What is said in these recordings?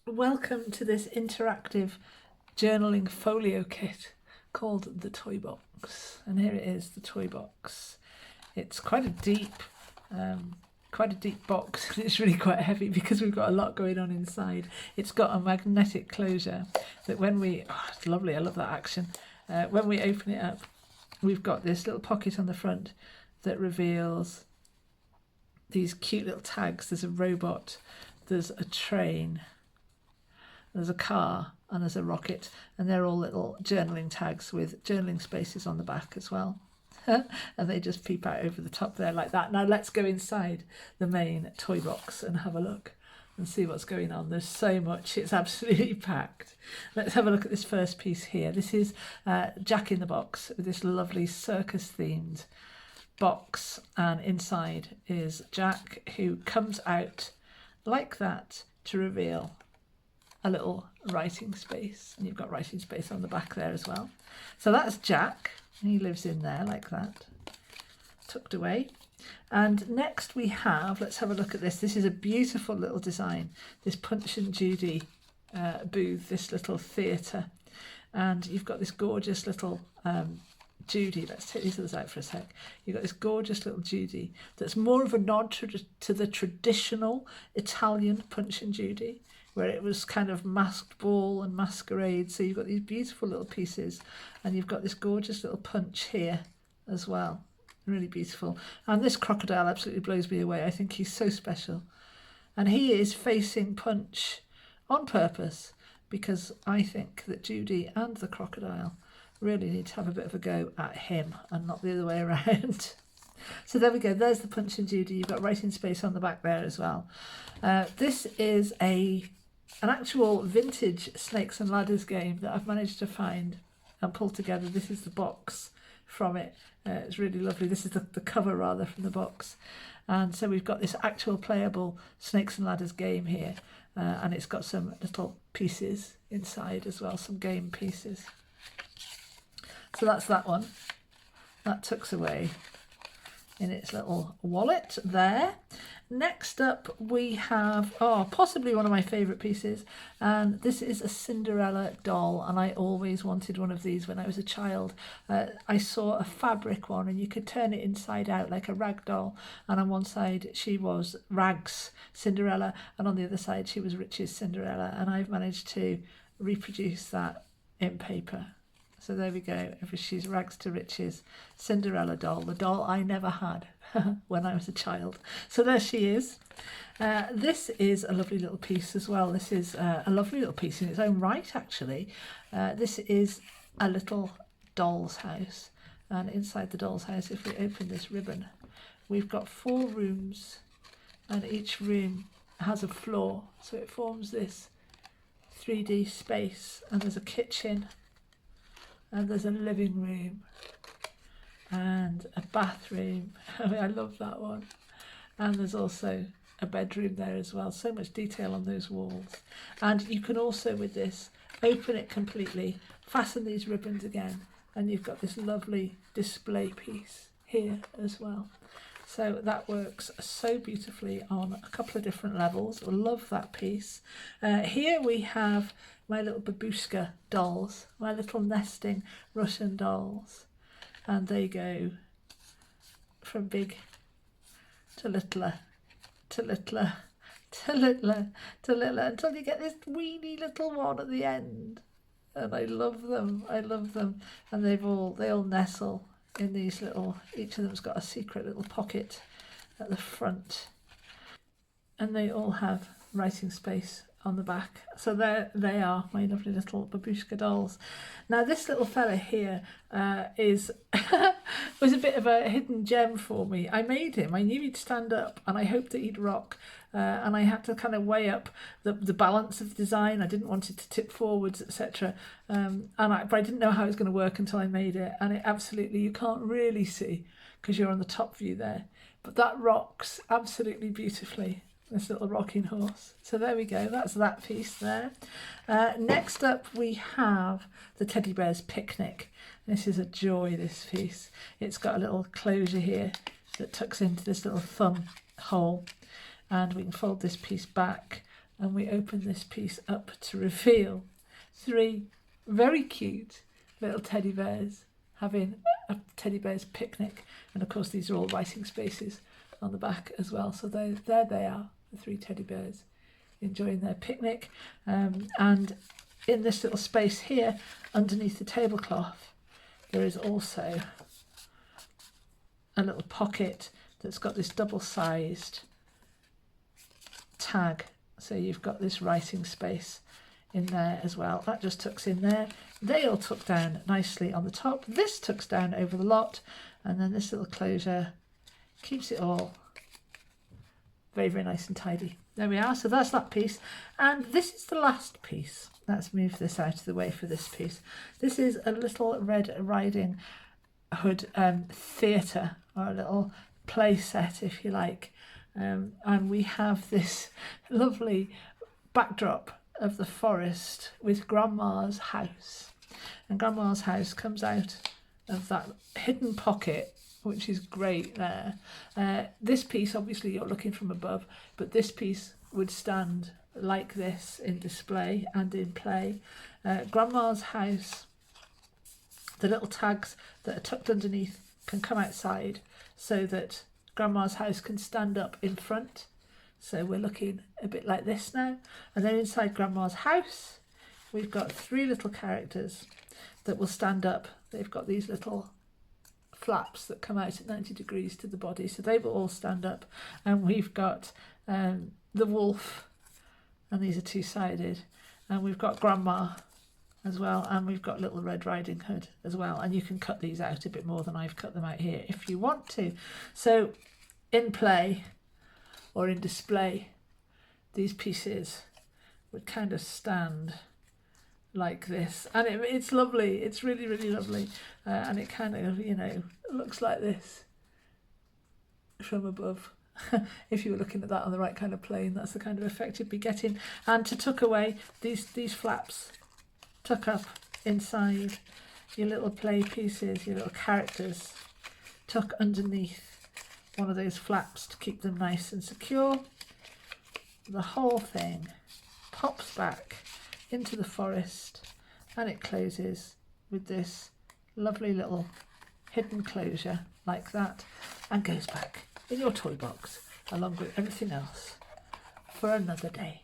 Welcome to this interactive journaling folio kit called the Toybox. And here it is, the Toybox. It's quite a deep box, and it's really quite heavy because we've got a lot going on inside. It's got a magnetic closure that when it's lovely, I love that action. When we open it up, we've got this little pocket on the front that reveals these cute little tags. There's a robot, there's a train, there's a car, and there's a rocket, and they're all little journaling tags with journaling spaces on the back as well. And they just peep out over the top there like that. Now let's go inside the main toy box and have a look and see what's going on. There's so much, it's absolutely packed. Let's have a look at this first piece here. This is Jack in the Box with this lovely circus themed box, and inside is Jack, who comes out like that to reveal a little writing space, and you've got writing space on the back there as well. So that's Jack, and he lives in there like that, tucked away. And next we have, let's have a look at this. This is a beautiful little design, this Punch and Judy booth, this little theatre, and you've got this gorgeous little Judy. Let's take these others out for a sec. You've got this gorgeous little Judy that's more of a nod to the traditional Italian Punch and Judy, where it was kind of masked ball and masquerade. So you've got these beautiful little pieces, and you've got this gorgeous little punch here as well. Really beautiful. And this crocodile absolutely blows me away. I think he's so special. And he is facing Punch on purpose, because I think that Judy and the crocodile really need to have a bit of a go at him and not the other way around. So there we go, there's the Punch and Judy. You've got writing space on the back there as well. This is an actual vintage Snakes and Ladders game that I've managed to find and pull together. This is the box from it. It's really lovely. This is the cover rather from the box. And so we've got this actual playable Snakes and Ladders game here, and it's got some little pieces inside as well, some game pieces. So that's that one. That tucks away in its little wallet there. Next up we have, possibly one of my favourite pieces, and this is a Cinderella doll, and I always wanted one of these when I was a child. I saw a fabric one, and you could turn it inside out like a rag doll, and on one side she was Rags Cinderella, and on the other side she was Riches Cinderella, and I've managed to reproduce that in paper. So there we go. She's Rags to Riches Cinderella doll, the doll I never had when I was a child. So there she is. This is a lovely little piece as well. This is a lovely little piece in its own right, actually. This is a little doll's house. And inside the doll's house, if we open this ribbon, we've got 4 rooms, and each room has a floor. So it forms this 3D space, and there's a kitchen, and there's a living room and a bathroom. I love that one. And there's also a bedroom there as well. So much detail on those walls. And you can also, with this, open it completely, fasten these ribbons again, and you've got this lovely display piece here as well. So that works so beautifully on a couple of different levels. I love that piece. Here we have my little babushka dolls, my little nesting Russian dolls. And they go from big to littler, to littler, to littler, to littler, until you get this weeny little one at the end. And I love them, I love them. And they all nestle in these little, each of them's got a secret little pocket at the front, and they all have writing space on the back. So there they are, my lovely little babushka dolls. Now this little fella here was a bit of a hidden gem for me. I made him, I knew he'd stand up, and I hoped that he'd rock, and I had to kind of weigh up the balance of the design. I didn't want it to tip forwards, etc. But I didn't know how it was going to work until I made it, and it absolutely, you can't really see because you're on the top view there, but that rocks absolutely beautifully, this little rocking horse. So there we go, that's that piece there. Next up we have the Teddy Bear's Picnic. This is a joy, this piece. It's got a little closure here that tucks into this little thumb hole, and we can fold this piece back and we open this piece up to reveal 3 very cute little teddy bears having a teddy bear's picnic. And of course these are all writing spaces on the back as well. So there they are, the 3 teddy bears enjoying their picnic. And in this little space here underneath the tablecloth there is also a little pocket that's got this double-sized tag, so you've got this writing space in there as well. That just tucks in there. They all tuck down nicely on the top. This tucks down over the lot, and then this little closure keeps it all very, very nice and tidy. There we are. So that's that piece, and this is the last piece. Let's move this out of the way for this piece. This is a little Red Riding Hood theatre, or a little play set if you like, and we have this lovely backdrop of the forest with Grandma's house, and Grandma's house comes out of that hidden pocket, which is great there. This piece, obviously you're looking from above, but this piece would stand like this in display and in play. Grandma's house, the little tags that are tucked underneath can come outside so that Grandma's house can stand up in front. So we're looking a bit like this now. And then inside Grandma's house, we've got 3 little characters that will stand up. They've got these little flaps that come out at 90 degrees to the body, so they will all stand up. And we've got the wolf, and these are 2-sided. And we've got Grandma as well, and we've got Little Red Riding Hood as well, and you can cut these out a bit more than I've cut them out here if you want to. So in play or in display, these pieces would kind of stand like this, and it's lovely. It's really, really lovely, and it kind of, you know, looks like this from above. If you were looking at that on the right kind of plane, that's the kind of effect you'd be getting. And to tuck away, these flaps tuck up inside your little play pieces, your little characters tuck underneath one of those flaps to keep them nice and secure. The whole thing pops back into the forest, and it closes with this lovely little hidden closure like that, and goes back in your toy box along with everything else for another day.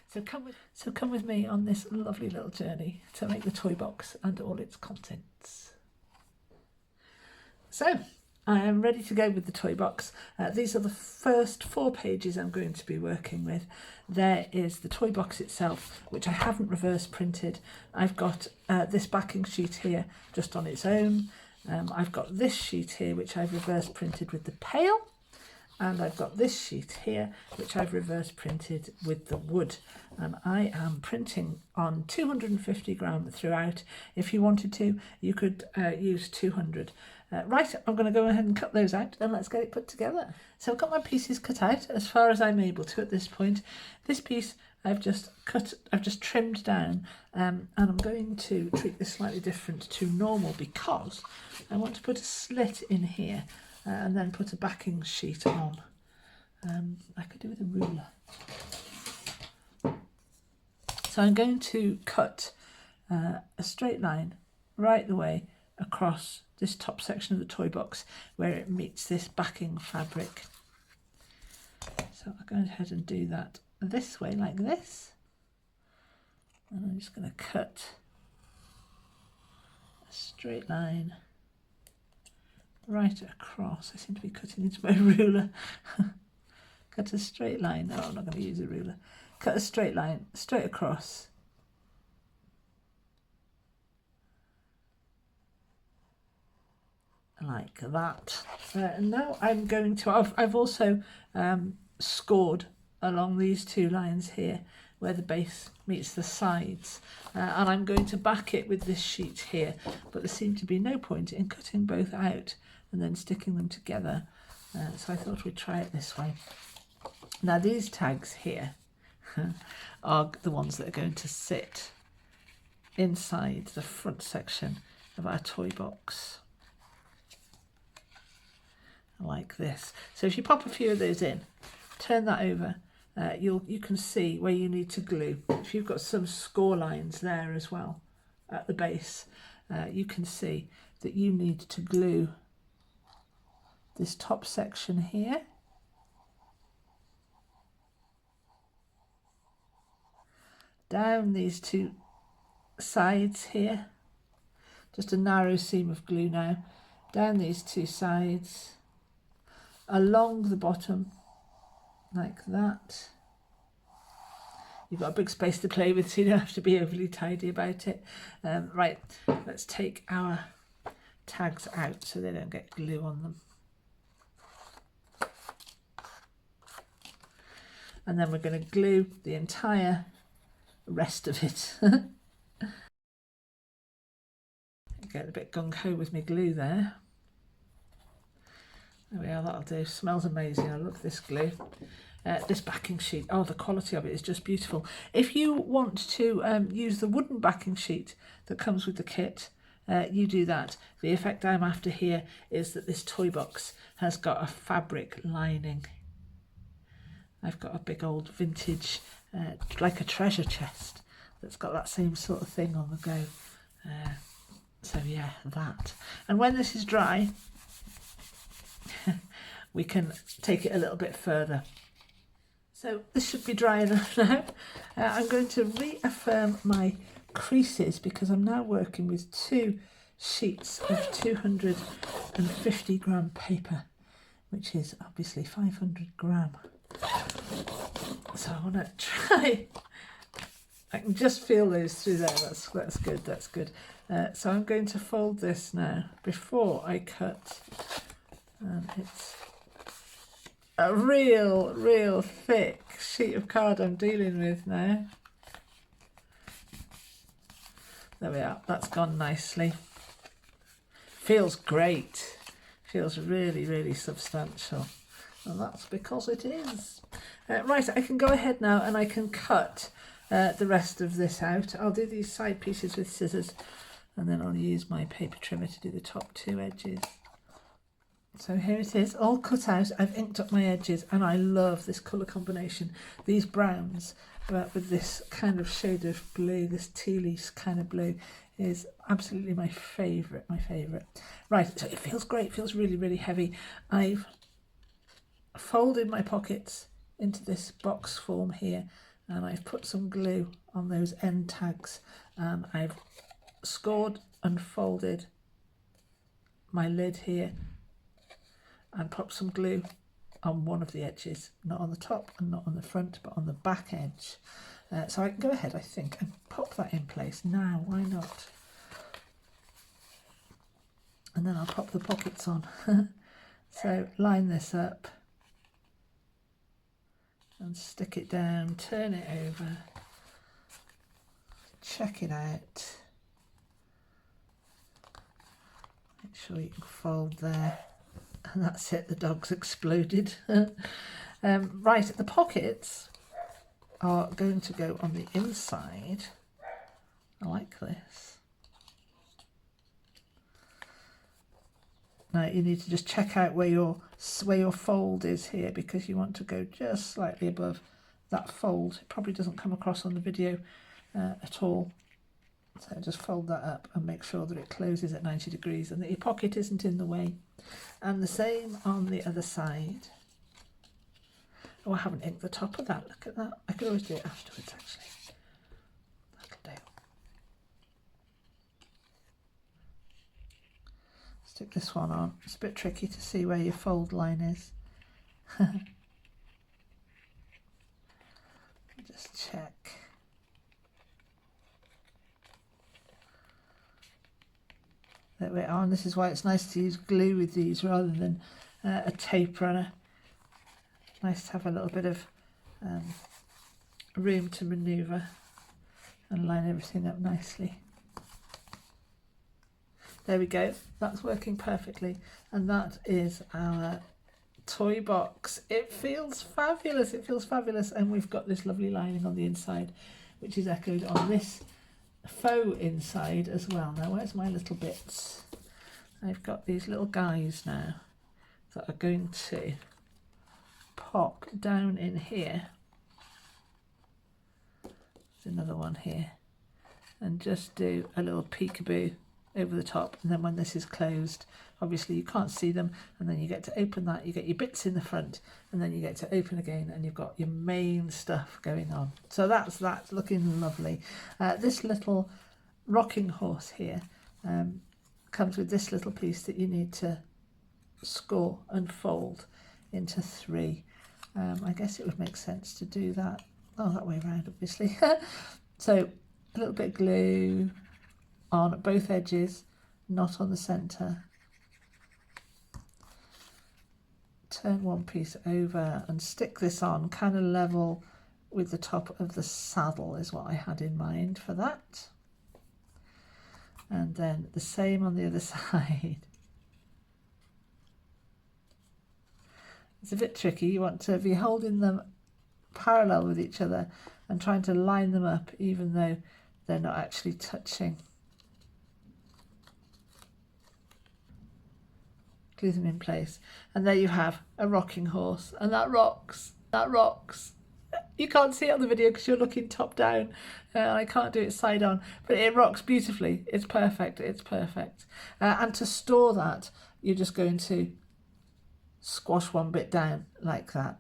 So come with me on this lovely little journey to make the toy box and all its contents. So I am ready to go with the toy box. These are the first 4 pages I'm going to be working with. There is the toy box itself, which I haven't reverse printed. I've got this backing sheet here just on its own. I've got this sheet here, which I've reverse printed with the pail. And I've got this sheet here, which I've reverse printed with the wood. And I am printing on 250 gram throughout. If you wanted to, you could use 200. Right, I'm going to go ahead and cut those out, and let's get it put together. So I've got my pieces cut out as far as I'm able to at this point. This piece I've just trimmed down, and I'm going to treat this slightly different to normal because I want to put a slit in here and then put a backing sheet on. I could do with a ruler. So I'm going to cut a straight line right the way across this top section of the toy box where it meets this backing fabric. So I'll go ahead and do that this way like this, and I'm just going to cut a straight line right across. I seem to be cutting into my ruler. Cut a straight line. No, I'm not going to use a ruler. Cut a straight line straight across. Like that. And now I'm going to, I've also scored along these 2 lines here where the base meets the sides, and I'm going to back it with this sheet here, but there seemed to be no point in cutting both out and then sticking them together, so I thought we'd try it this way. Now these tags here are the ones that are going to sit inside the front section of our toy box like this. So if you pop a few of those in, turn that over you can see where you need to glue. If you've got some score lines there as well at the base, you can see that you need to glue this top section here, down these two sides here, just a narrow seam of glue now, down these two sides, along the bottom like that. You've got a big space to play with, so you don't have to be overly tidy about it. Right, let's take our tags out so they don't get glue on them. And then we're going to glue the entire rest of it. Get a bit gung-ho with my glue there. There we are, that'll do. Smells amazing. I love this glue. This backing sheet, oh, the quality of it is just beautiful. If you want to use the wooden backing sheet that comes with the kit, you do that. The effect I'm after here is that this toy box has got a fabric lining. I've got a big old vintage, like a treasure chest, that's got that same sort of thing on the go. So yeah, that. And when this is dry, we can take it a little bit further. So this should be dry enough now. I'm going to reaffirm my creases because I'm now working with 2 sheets of 250 gram paper, which is obviously 500 gram. So I want to try, I can just feel those through there. That's good, that's good. So I'm going to fold this now before I cut. It's a real thick sheet of card I'm dealing with now. There we are, that's gone nicely. Feels great, feels really substantial, and that's because it is. Right, I can go ahead now and I can cut the rest of this out. I'll do these side pieces with scissors, and then I'll use my paper trimmer to do the top 2 edges. So here it is, all cut out. I've inked up my edges, and I love this colour combination. These browns, but with this kind of shade of blue, this tealy kind of blue, is absolutely my favourite, Right, so it feels great, feels really heavy. I've folded my pockets into this box form here, and I've put some glue on those end tags, and I've scored and folded my lid here, and pop some glue on one of the edges, not on the top and not on the front, but on the back edge. So I can go ahead, I think, and pop that in place now. Why not? And then I'll pop the pockets on. So line this up and stick it down, turn it over, check it out. Make sure you can fold there. And that's it, the dog's exploded. Right, the pockets are going to go on the inside. I like this. Now you need to just check out where your fold is here, because you want to go just slightly above that fold. It probably doesn't come across on the video at all. So just fold that up and make sure that it closes at 90 degrees and that your pocket isn't in the way. And the same on the other side. Oh, I haven't inked the top of that. Look at that. I could always do it afterwards, actually. That'll do. Stick this one on. It's a bit tricky to see where your fold line is. Just check. There we are, and this is why it's nice to use glue with these rather than a tape runner. Nice to have a little bit of room to manoeuvre and line everything up nicely. There we go, that's working perfectly, and that is our toy box. It feels fabulous, and we've got this lovely lining on the inside, which is echoed on this faux inside as well. Now where's my little bits? I've got these little guys now that are going to pop down in here another one here, and just do a little peekaboo over the top, and then when this is closed, obviously you can't see them, and then you get to open that, you get your bits in the front, and then you get to open again, and you've got your main stuff going on. So that's looking lovely. This little rocking horse here comes with this little piece that you need to score and fold into 3. I guess it would make sense to do that, that way around obviously. So a little bit of glue on both edges, not on the centre. Turn one piece over and stick this on kind of level with the top of the saddle is what I had in mind for that. And then the same on the other side. It's a bit tricky. You want to be holding them parallel with each other and trying to line them up even though they're not actually touching. Glue them in place, and there you have a rocking horse, and that rocks. You can't see it on the video because you're looking top down, and I can't do it side on, but it rocks beautifully. It's perfect. And to store that, you're just going to squash one bit down like that,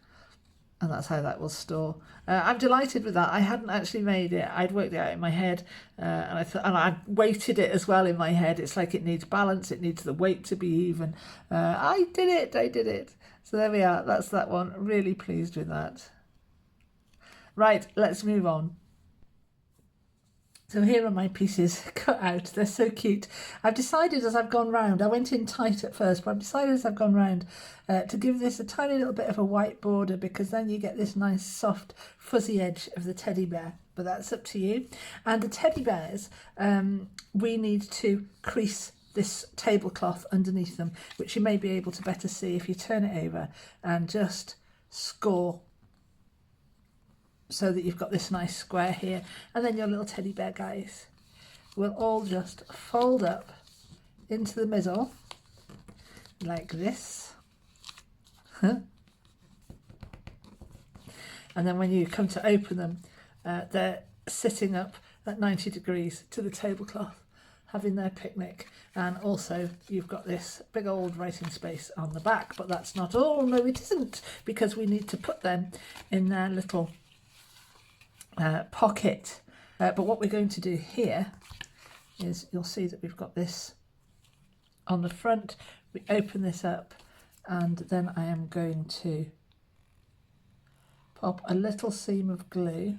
and that's how that will store. I'm delighted with that. I hadn't actually made it. I'd worked it out in my head, and I weighted it as well in my head. It's like it needs balance. It needs the weight to be even. I did it. So there we are. That's that one. Really pleased with that. Right, let's move on. So here are my pieces cut out. They're so cute. I've decided as I've gone round, I went in tight at first, but I've decided as I've gone round to give this a tiny little bit of a white border, because then you get this nice soft fuzzy edge of the teddy bear. But that's up to you. And the teddy bears, we need to crease this tablecloth underneath them, which you may be able to better see if you turn it over and just score, so that you've got this nice square here, and then your little teddy bear guys will all just fold up into the middle like this. And then when you come to open them, they're sitting up at 90 degrees to the tablecloth, having their picnic. And also you've got this big old writing space on the back, but that's not all. No, it isn't, because we need to put them in their little pocket. But what we're going to do here is, you'll see that we've got this on the front. We open this up, and then I am going to pop a little seam of glue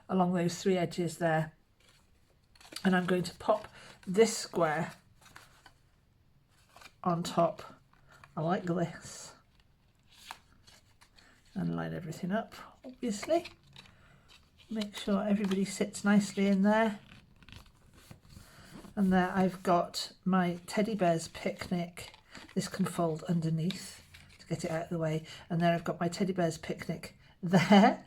along those 3 edges there, and I'm going to pop this square on top like this, and line everything up, obviously. Make sure everybody sits nicely in there. And there I've got my teddy bear's picnic. This can fold underneath to get it out of the way. And there I've got my teddy bear's picnic there.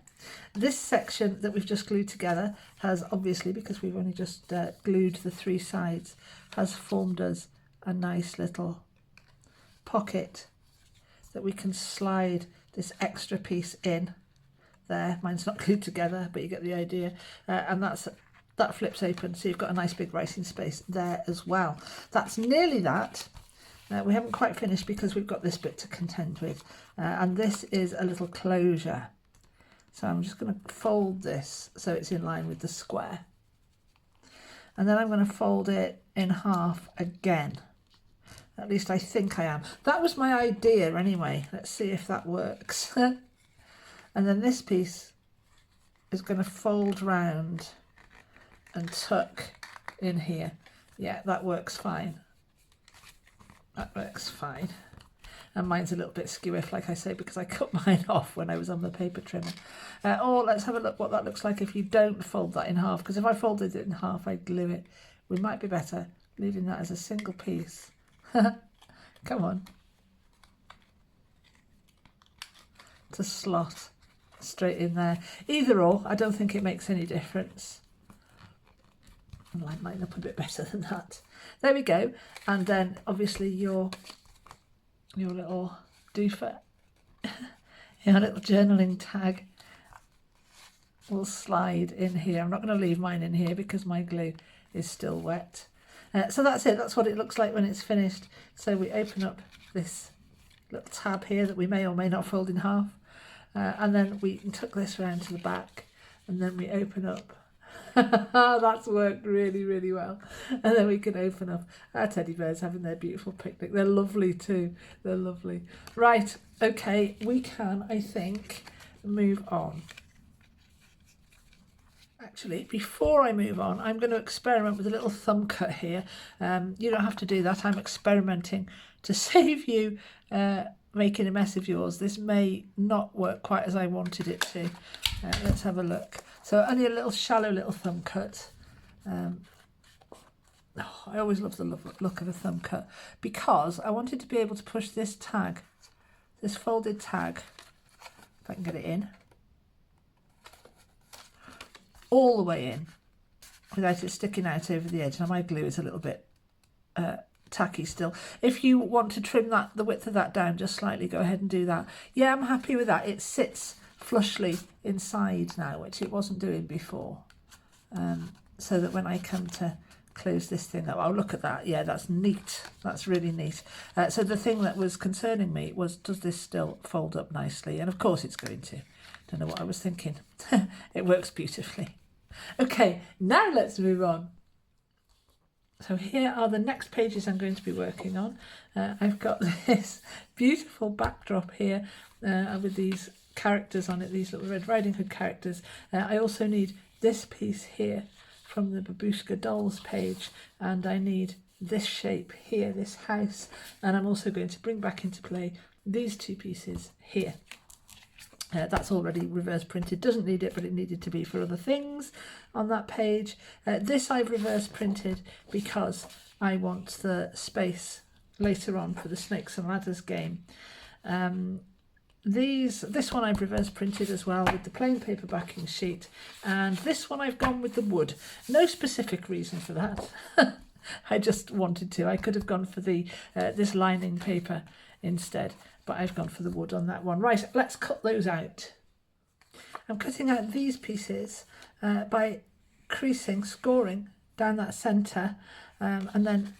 This section that we've just glued together has, obviously, because we've only just glued the 3 sides, has formed us a nice little pocket that we can slide this extra piece in there. Mine's not glued together, but you get the idea. And that flips open, so you've got a nice big writing space there as well. That's nearly that. We haven't quite finished because we've got this bit to contend with, and this is a little closure. So I'm just going to fold this so it's in line with the square, and then I'm going to fold it in half again. At least I think I am. That was my idea anyway. Let's see if that works. And then this piece is going to fold round and tuck in here. Yeah, that works fine. That works fine. And mine's a little bit skewiff, like I say, because I cut mine off when I was on the paper trimmer. Or let's have a look what that looks like if you don't fold that in half, because if I folded it in half, I'd glue it. We might be better leaving that as a single piece. Come on. To slot straight in there. Either or, I don't think it makes any difference. I'll line mine up a bit better than that. There we go. And then obviously your little doofer Our little journaling tag will slide in here. I'm not going to leave mine in here because my glue is still wet. So that's it. That's what it looks like when it's finished. So we open up this little tab here that we may or may not fold in half. And then we can tuck this around to the back, and then we open up. That's worked really, really well. And then we can open up our teddy bears having their beautiful picnic. They're lovely too. They're lovely. Right, okay, we can, I think, move on. Actually, before I move on, I'm going to experiment with a little thumb cut here. You don't have to do that. I'm experimenting to save you making a mess of yours. This may not work quite as I wanted it to. Let's have a look. So only a little shallow little thumb cut. I always love the look of a thumb cut because I wanted to be able to push this tag, this folded tag, if I can get it in, all the way in without it sticking out over the edge. Now my glue is a little bit tacky still. If you want to trim the width of that down just slightly, go ahead and do that. Yeah, I'm happy with that. It sits flushly inside now, which it wasn't doing before. So that when I come to close this thing up, oh, look at that. Yeah, that's neat. That's really neat. So the thing that was concerning me was, does this still fold up nicely? And of course it's going to. Don't know what I was thinking. It works beautifully. Okay, now let's move on. So here are the next pages I'm going to be working on. I've got this beautiful backdrop here with these characters on it, these little Red Riding Hood characters. I also need this piece here from the Babushka Dolls page, and I need this shape here, this house, and I'm also going to bring back into play these two pieces here. That's already reverse printed, doesn't need it, but it needed to be for other things on that page. This I've reverse printed because I want the space later on for the Snakes and Ladders game. This one I've reverse printed as well with the plain paper backing sheet, and this one I've gone with the wood. No specific reason for that. I just wanted to. I could have gone for the this lining paper instead, but I've gone for the wood on that one. Right, let's cut those out. I'm cutting out these pieces by scoring down that centre, and then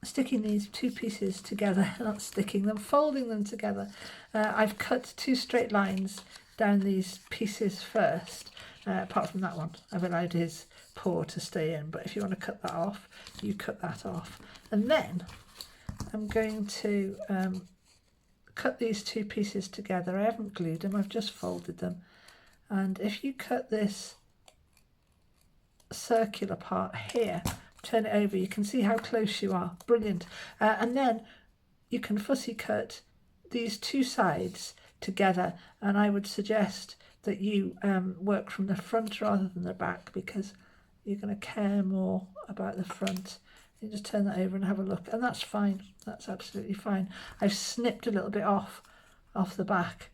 sticking these two pieces together, not sticking them, folding them together. I've cut two straight lines down these pieces first, apart from that one. I've allowed his paw to stay in, but if you want to cut that off, you cut that off. And then I'm going to cut these two pieces together. I haven't glued them, I've just folded them. And if you cut this circular part here, turn it over, you can see how close you are. Brilliant. And then you can fussy cut these two sides together, and I would suggest that you work from the front rather than the back, because you're going to care more about the front. You just turn that over and have a look, and that's fine. That's absolutely fine. I've snipped a little bit off the back,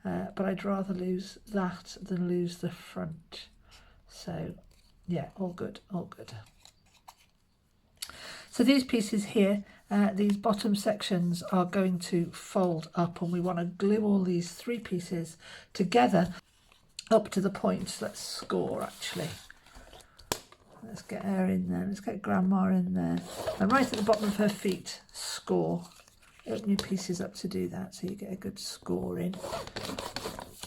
but I'd rather lose that than lose the front. So yeah, all good, all good. So these pieces here, these bottom sections are going to fold up, and we want to glue all these three pieces together up to the point. Let's score actually. Let's get her in there. Let's get Grandma in there. And right at the bottom of her feet, score. Open your pieces up to do that, so you get a good score in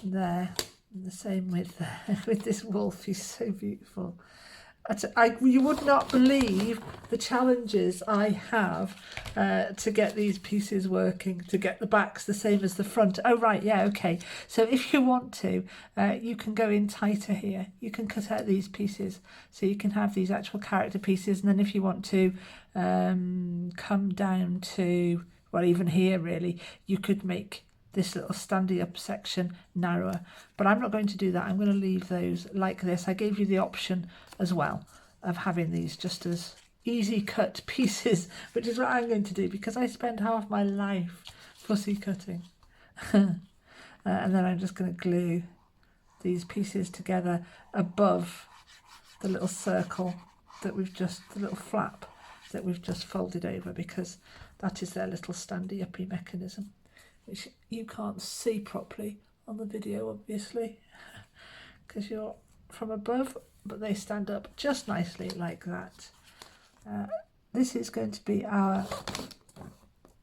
there. And the same with this wolf. He's so beautiful. You would not believe the challenges I have to get these pieces working, to get the backs the same as the front. Oh, right, yeah, okay. So if you want to, you can go in tighter here. You can cut out these pieces so you can have these actual character pieces. And then if you want to come down to, well, even here really, you could make this little standing up section narrower, but I'm not going to do that. I'm going to leave those like this. I gave you the option as well of having these just as easy cut pieces, which is what I'm going to do because I spend half my life fussy cutting. And then I'm just going to glue these pieces together above the little circle that the little flap that we've just folded over, because that is their little standy uppy mechanism. which you can't see properly on the video, obviously, because you're from above, but they stand up just nicely like that. This is going to be our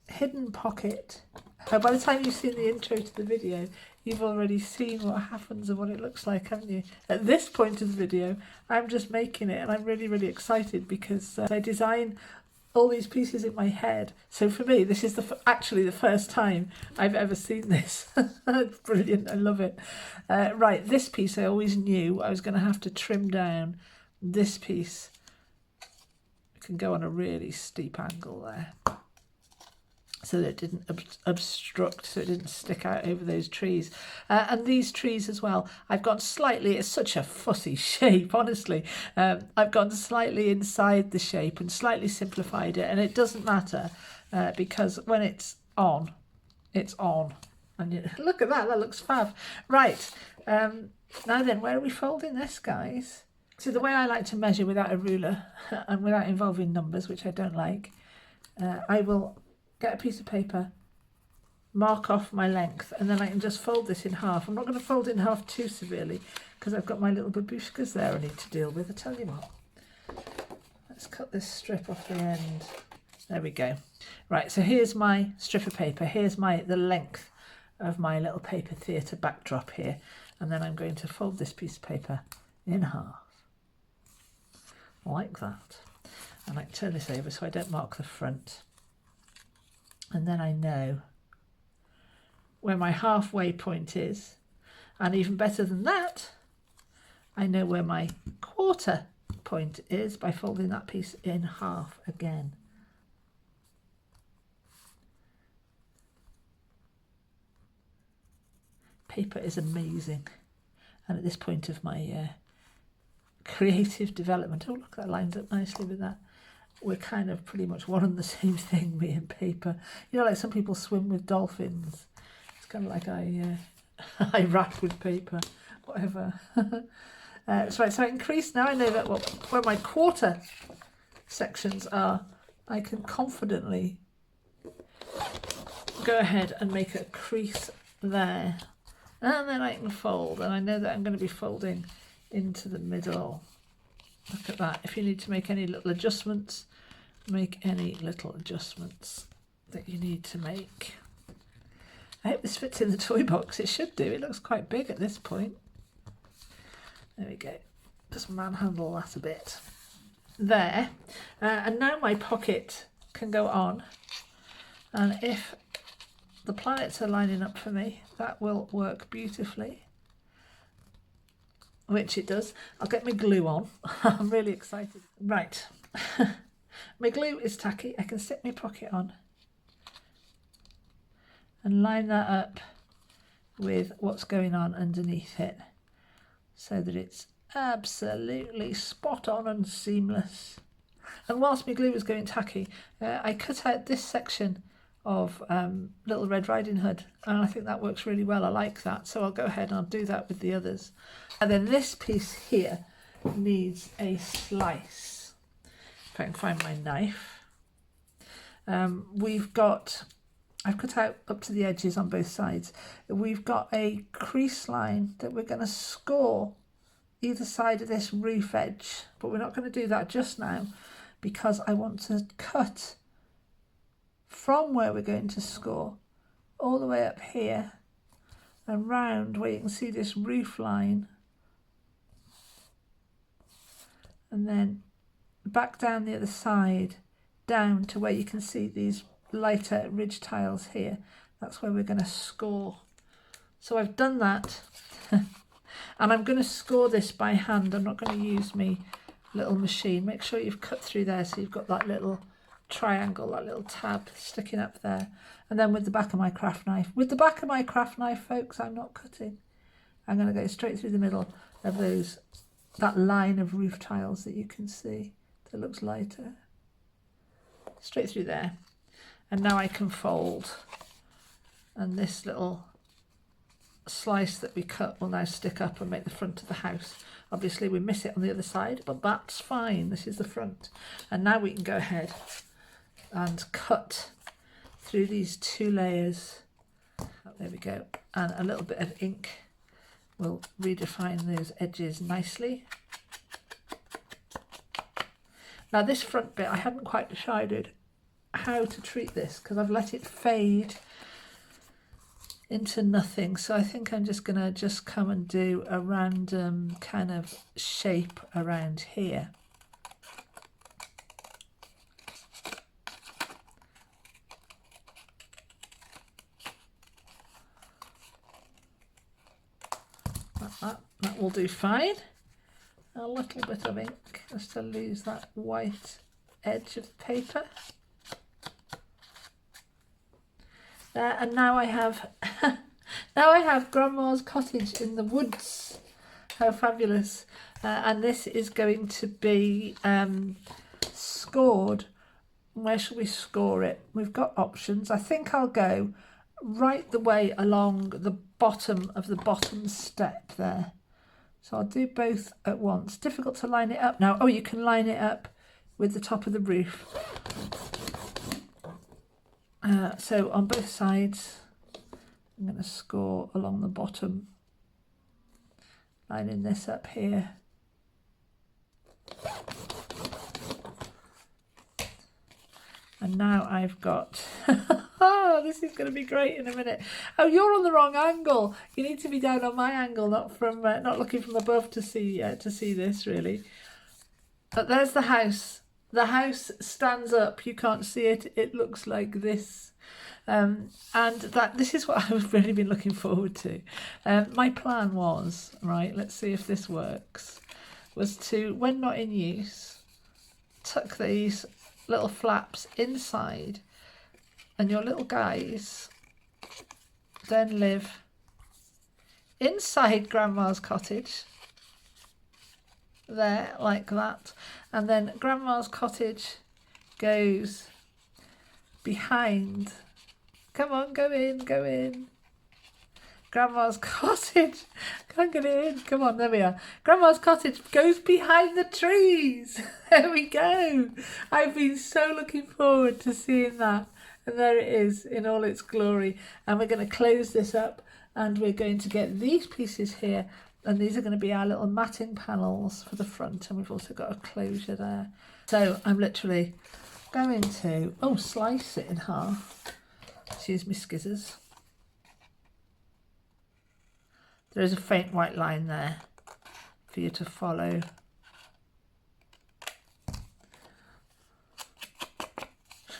hidden pocket. By the time you've seen the intro to the video, you've already seen what happens and what it looks like, haven't you? At this point of the video, I'm just making it, and I'm really, really excited because I design all these pieces in my head. So for me, this is actually the first time I've ever seen this. It's brilliant. I love it. Right, this piece I always knew I was going to have to trim down. This piece can go on a really steep angle there, so that it didn't obstruct, so it didn't stick out over those trees. And these trees as well, I've gone slightly, it's such a fussy shape, honestly. I've gone slightly inside the shape and slightly simplified it, and it doesn't matter because when it's on, it's on. And look at that, that looks fab. Right, now then, where are we folding this, guys? So the way I like to measure without a ruler and without involving numbers, which I don't like, I will get a piece of paper, mark off my length, and then I can just fold this in half. I'm not going to fold it in half too severely because I've got my little babushkas there I need to deal with. I tell you what, let's cut this strip off the end. There we go. Right, so here's my strip of paper. Here's the length of my little paper theatre backdrop here, and then I'm going to fold this piece of paper in half like that, and I turn this over so I don't mark the front. And then I know where my halfway point is, and even better than that, I know where my quarter point is by folding that piece in half again. Paper is amazing, and at this point of my creative development, oh look, that lines up nicely with that. We're kind of pretty much one and the same thing, me and paper. You know, like some people swim with dolphins. It's kind of like I rap with paper, whatever. That's right, so I increase, now I know that where my quarter sections are, I can confidently go ahead and make a crease there. And then I can fold, and I know that I'm going to be folding into the middle. Look at that. If you need to make any little adjustments, make any little adjustments that you need to make. I hope this fits in the toy box. It should do. It looks quite big at this point. There we go. Just manhandle that a bit. There. And now my pocket can go on. And if the planets are lining up for me, that will work beautifully. Which it does. I'll get my glue on. I'm really excited. Right. My glue is tacky. I can stick my pocket on and line that up with what's going on underneath it so that it's absolutely spot on and seamless. And whilst my glue was going tacky, I cut out this section of Little Red Riding Hood, and I think that works really well. I like that, so I'll go ahead and I'll do that with the others. And then this piece here needs a slice. If I can find my knife. I've cut out up to the edges on both sides. We've got a crease line that we're going to score either side of this roof edge, but we're not going to do that just now because I want to cut from where we're going to score all the way up here and round where you can see this roof line, and then back down the other side down to where you can see these lighter ridge tiles here. That's where we're going to score. So I've done that and I'm going to score this by hand. I'm not going to use my little machine. Make sure you've cut through there so you've got that little triangle, that little tab sticking up there. And then with the back of my craft knife, folks, I'm not cutting. I'm going to go straight through the middle of that line of roof tiles that you can see that looks lighter. Straight through there. And now I can fold, and this little slice that we cut will now stick up and make the front of the house. Obviously we miss it on the other side, but that's fine. This is the front. And now we can go ahead and cut through these two layers There we go. And a little bit of ink will redefine those edges nicely. Now this front bit, I hadn't quite decided how to treat this because I've let it fade into nothing. So I think I'm just going to come and do a random kind of shape around here. That will do fine. A little bit of ink just to lose that white edge of the paper. And now I have now I have Grandma's cottage in the woods. How fabulous. And this is going to be scored. Where shall we score it? We've got options. I think I'll go right the way along the bottom of the bottom step there. So I'll do both at once. Difficult to line it up now. Oh, you can line it up with the top of the roof. So on both sides, I'm going to score along the bottom, lining this up here. And now I've got, oh, this is going to be great in a minute. Oh, you're on the wrong angle. You need to be down on my angle, not from, not looking from above to see this really. But there's the house. The house stands up. You can't see it. It looks like this. And this is what I've really been looking forward to. My plan was, right, let's see if this works, was to, when not in use, tuck these little flaps inside, and your little guys then live inside Grandma's cottage there, like that, and then Grandma's cottage goes behind. Come on, go in. Grandma's cottage, can't get it in, come on, there we are. Grandma's cottage goes behind the trees. There we go. I've been so looking forward to seeing that, and there it is in all its glory. And we're going to close this up, and we're going to get these pieces here, and these are going to be our little matting panels for the front, and we've also got a closure there. So I'm literally going to, slice it in half. Excuse me, skizzers. There is a faint white line there for you to follow.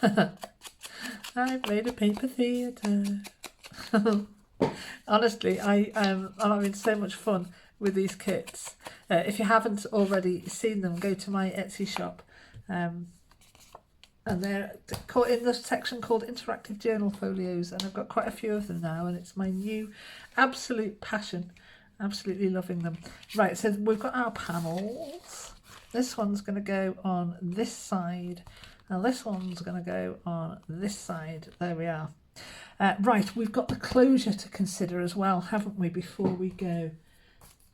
I've made a paper theatre. Honestly, I'm having so much fun with these kits. If you haven't already seen them, go to my Etsy shop. And they're in the section called Interactive Journal Folios, and I've got quite a few of them now, and it's my new absolute passion. Absolutely loving them. Right, so we've got our panels. This one's going to go on this side, and this one's going to go on this side. There we are. Right, we've got the closure to consider as well, haven't we, before we go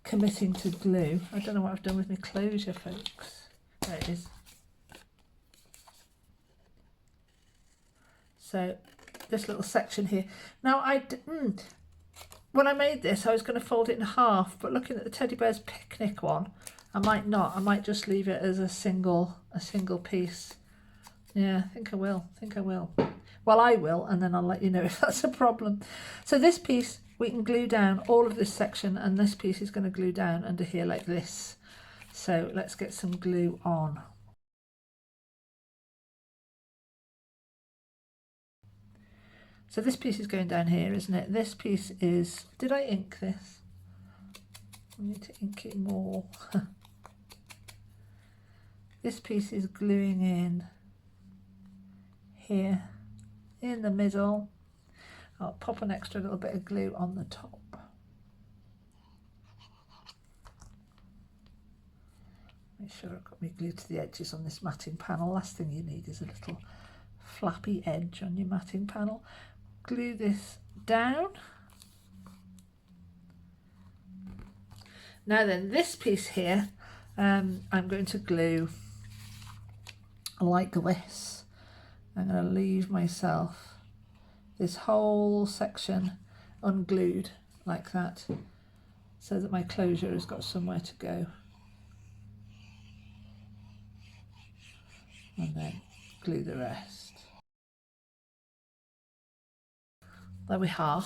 committing to glue. I don't know what I've done with my closure, folks. There it is. So this little section here. Now when I made this, I was going to fold it in half, but looking at the Teddy Bear's Picnic one, I might not. I might just leave it as a single piece. Yeah, I think I will. Well, I will, and then I'll let you know if that's a problem. So this piece, we can glue down all of this section, and this piece is going to glue down under here like this. So let's get some glue on. So this piece is going down here, isn't it? This piece is, did I ink this? I need to ink it more. This piece is gluing in here, in the middle. I'll pop an extra little bit of glue on the top. Make sure I've got my glue to the edges on this matting panel. Last thing you need is a little flappy edge on your matting panel. Glue this down. Now then, this piece here, I'm going to glue like this. I'm going to leave myself this whole section, unglued like that, so that my closure has got somewhere to go. And then glue the rest. There we are.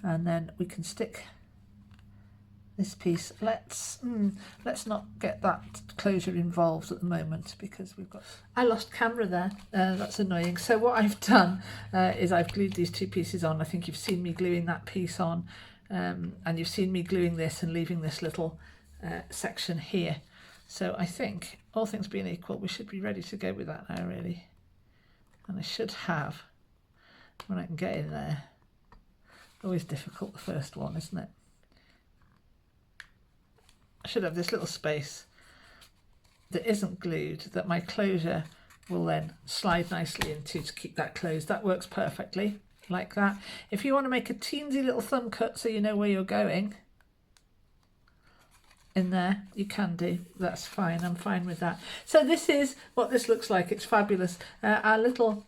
And then we can stick this piece. Let's not get that closure involved at the moment because we've got, I lost camera there. That's annoying. So what I've done is I've glued these two pieces on. I think you've seen me gluing that piece on, and you've seen me gluing this and leaving this little section here. So I think, all things being equal, we should be ready to go with that now, really. And I should have, when I can get in there, always difficult, the first one, isn't it? I should have this little space that isn't glued, that my closure will then slide nicely into to keep that closed. That works perfectly, like that. If you want to make a teensy little thumb cut so you know where you're going in there, you can do. That's fine. I'm fine with that. So this is what this looks like. It's fabulous. Our little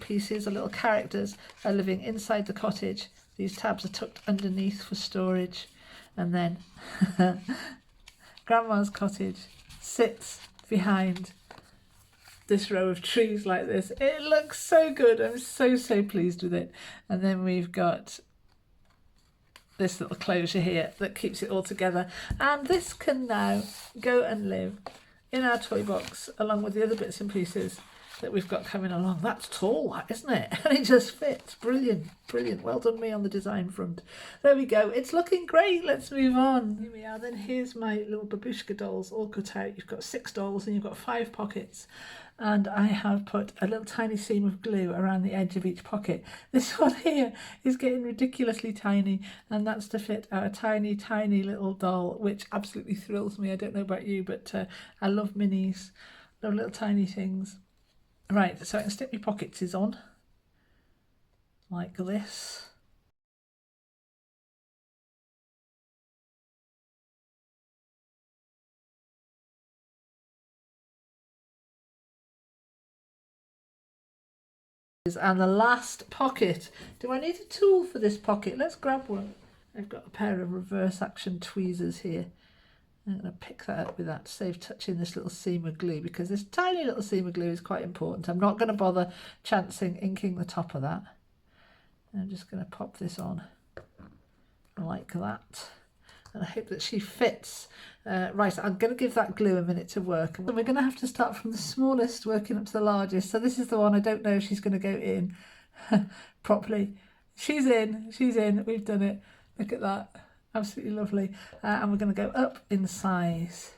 pieces, our little characters are living inside the cottage. These tabs are tucked underneath for storage. And then Grandma's cottage sits behind this row of trees like this. It looks so good. I'm so pleased with it. And then we've got this little closure here that keeps it all together. And this can now go and live in our toy box along with the other bits and pieces that we've got coming along. That's tall, that, isn't it? And it just fits. Brilliant, brilliant. Well done me on the design front. There we go. It's looking great. Let's move on. Here we are then. Here's my little babushka dolls all cut out. You've got 6 dolls and you've got 5 pockets. And I have put a little tiny seam of glue around the edge of each pocket. This one here is getting ridiculously tiny, and that's to fit our tiny little doll, which absolutely thrills me. I don't know about you, but I love minis. Love little tiny things. Right, so I can stick my pockets on like this. And the last pocket. Do I need a tool for this pocket? Let's grab one. I've got a pair of reverse action tweezers here. I'm going to pick that up with that to save touching this little seam of glue, because this tiny little seam of glue is quite important. I'm not going to bother chancing inking the top of that. I'm just going to pop this on like that. And I hope that she fits. Right, I'm going to give that glue a minute to work. And we're going to have to start from the smallest working up to the largest. So this is the one. I don't know if she's going to go in properly. She's in. We've done it. Look at that. Absolutely lovely. And we're going to go up in size,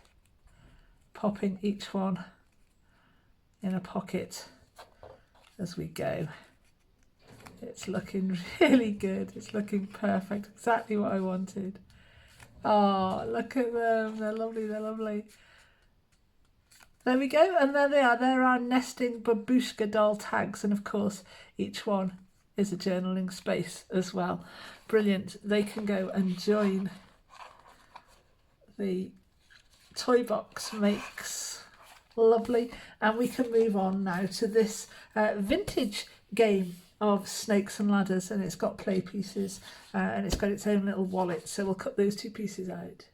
popping each one in a pocket as we go. It's looking really good. It's looking perfect. Exactly what I wanted. Oh, look at them. They're lovely. They're lovely. There we go. And there they are. They're our nesting babushka doll tags. And of course, each one is a journaling space as well. Brilliant. They can go and join the Toybox makes. Lovely. And we can move on now to this vintage game of snakes and ladders, and it's got play pieces and it's got its own little wallet, so we'll cut those 2 pieces out.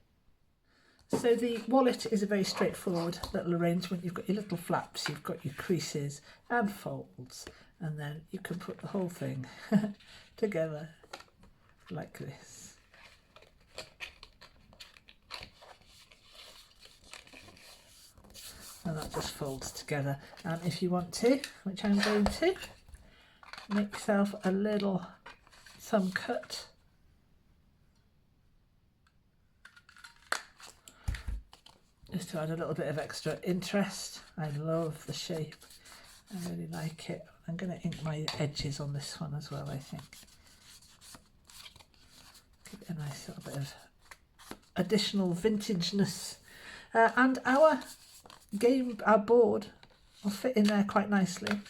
So the wallet is a very straightforward little arrangement. You've got your little flaps, you've got your creases and folds, and then you can put the whole thing together like this. And that just folds together. And if you want to, which I'm going to, make yourself a little thumb cut. Just to add a little bit of extra interest. I love the shape. I really like it. I'm going to ink my edges on this one as well, I think. Give it a nice little bit of additional vintageness. And our board will fit in there quite nicely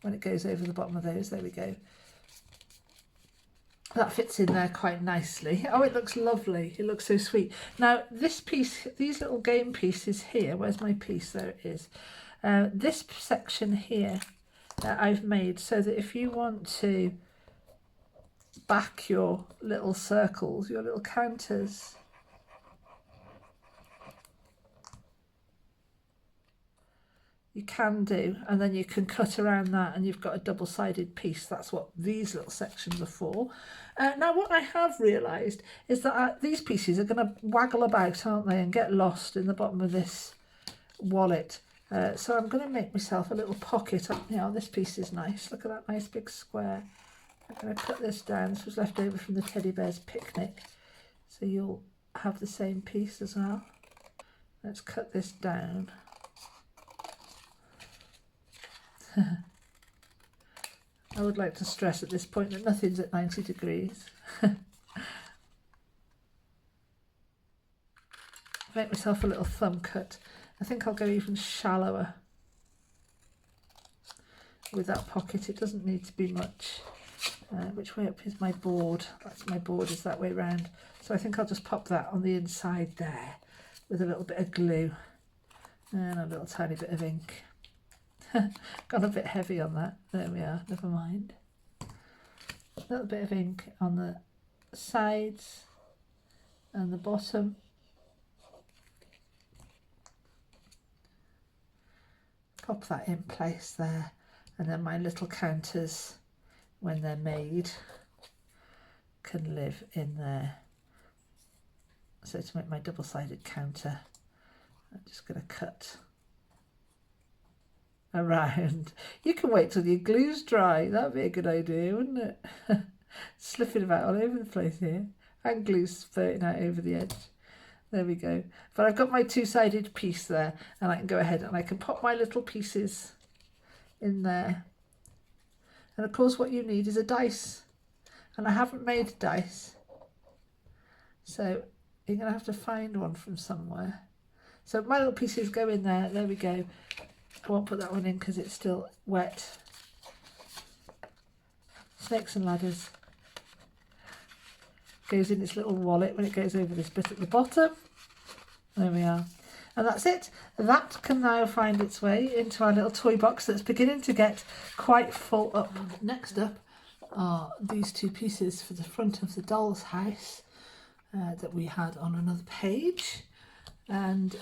when it goes over the bottom of those. There we go. That fits in there quite nicely. Oh, it looks lovely. It looks so sweet. Now this piece, these little game pieces here, where's my piece? There it is. This section here I've made so that if you want to back your little circles, your little counters. You can do, and then you can cut around that and you've got a double-sided piece. That's what these little sections are for. Now what I have realised is that these pieces are going to waggle about, aren't they, and get lost in the bottom of this wallet. So I'm going to make myself a little pocket. You know, this piece is nice. Look at that nice big square. I'm going to cut this down. This was left over from the teddy bear's picnic. So you'll have the same piece as well. Let's cut this down. I would like to stress at this point that nothing's at 90 degrees. Make myself a little thumb cut. I think I'll go even shallower with that pocket. It doesn't need to be much. Which way up is my board? That's my board, is that way round. So I think I'll just pop that on the inside there with a little bit of glue and a little tiny bit of ink. Got a bit heavy on that. There we are, never mind. A little bit of ink on the sides and the bottom. Pop that in place there, and then my little counters, when they're made, can live in there. So to make my double-sided counter, I'm just going to cut around. You can wait till your glue's dry. That'd be a good idea, wouldn't it? Slipping about all over the place here, and glue spurting out over the edge. There we go. But I've got my two-sided piece there, and I can go ahead and I can pop my little pieces in there. And of course what you need is a dice, and I haven't made a dice, so you're going to have to find one from somewhere. So my little pieces go in there. There we go. I won't put that one in because it's still wet. Snakes and ladders. Goes in its little wallet when it goes over this bit at the bottom. There we are. And that's it. That can now find its way into our little toy box that's beginning to get quite full up. Next up are these two pieces for the front of the doll's house that we had on another page. And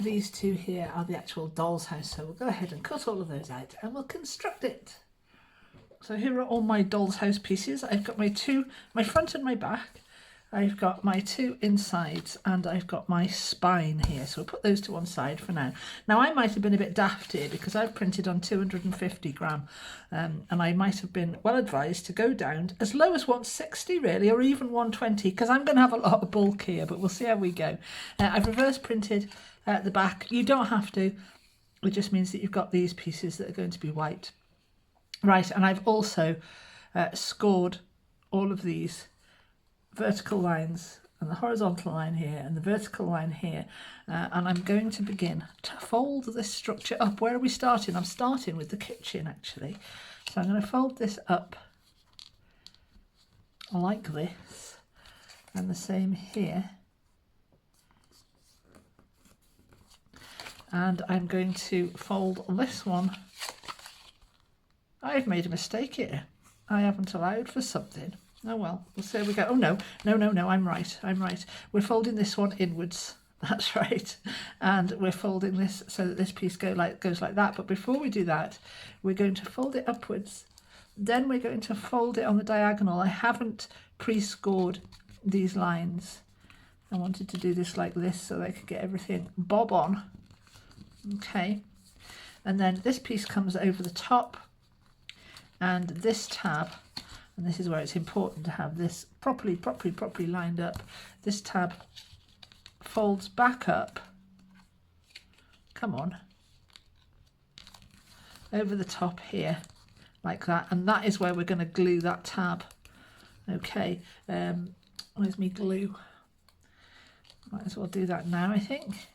these two here are the actual doll's house. So we'll go ahead and cut all of those out and we'll construct it. So here are all my doll's house pieces. I've got my front and my back. I've got my two insides and I've got my spine here. So we'll put those to one side for now. Now I might have been a bit daft here because I've printed on 250 gram and I might have been well advised to go down as low as 160 really, or even 120, because I'm going to have a lot of bulk here, but we'll see how we go. I've reverse printed at the back. You don't have to. It just means that you've got these pieces that are going to be white. Right, and I've also scored all of these vertical lines and the horizontal line here and the vertical line here, and I'm going to begin to fold this structure up. Where are we starting? I'm starting with the kitchen actually. So I'm going to fold this up like this, and the same here. And I'm going to fold this one. I've made a mistake here. I haven't allowed for something. Oh well, we'll see how we go. Oh no, I'm right. We're folding this one inwards. That's right. And we're folding this so that this piece goes like that. But before we do that, we're going to fold it upwards. Then we're going to fold it on the diagonal. I haven't pre-scored these lines. I wanted to do this like this so that I could get everything bob on. Okay. And then this piece comes over the top. And this tab, and this is where it's important to have this properly lined up. This tab folds back up, come on, over the top here, like that. And that is where we're going to glue that tab. Okay, where's me glue? Might as well do that now, I think.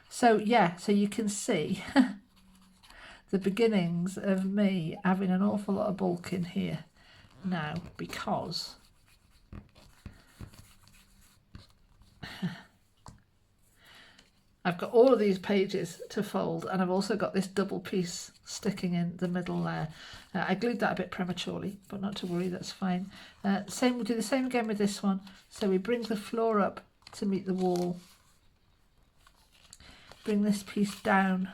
So yeah, so you can see the beginnings of me having an awful lot of bulk in here now, because I've got all of these pages to fold, and I've also got this double piece sticking in the middle there. I glued that a bit prematurely, but not to worry, that's fine. We'll do the same again with this one. So we bring the floor up to meet the wall. Bring this piece down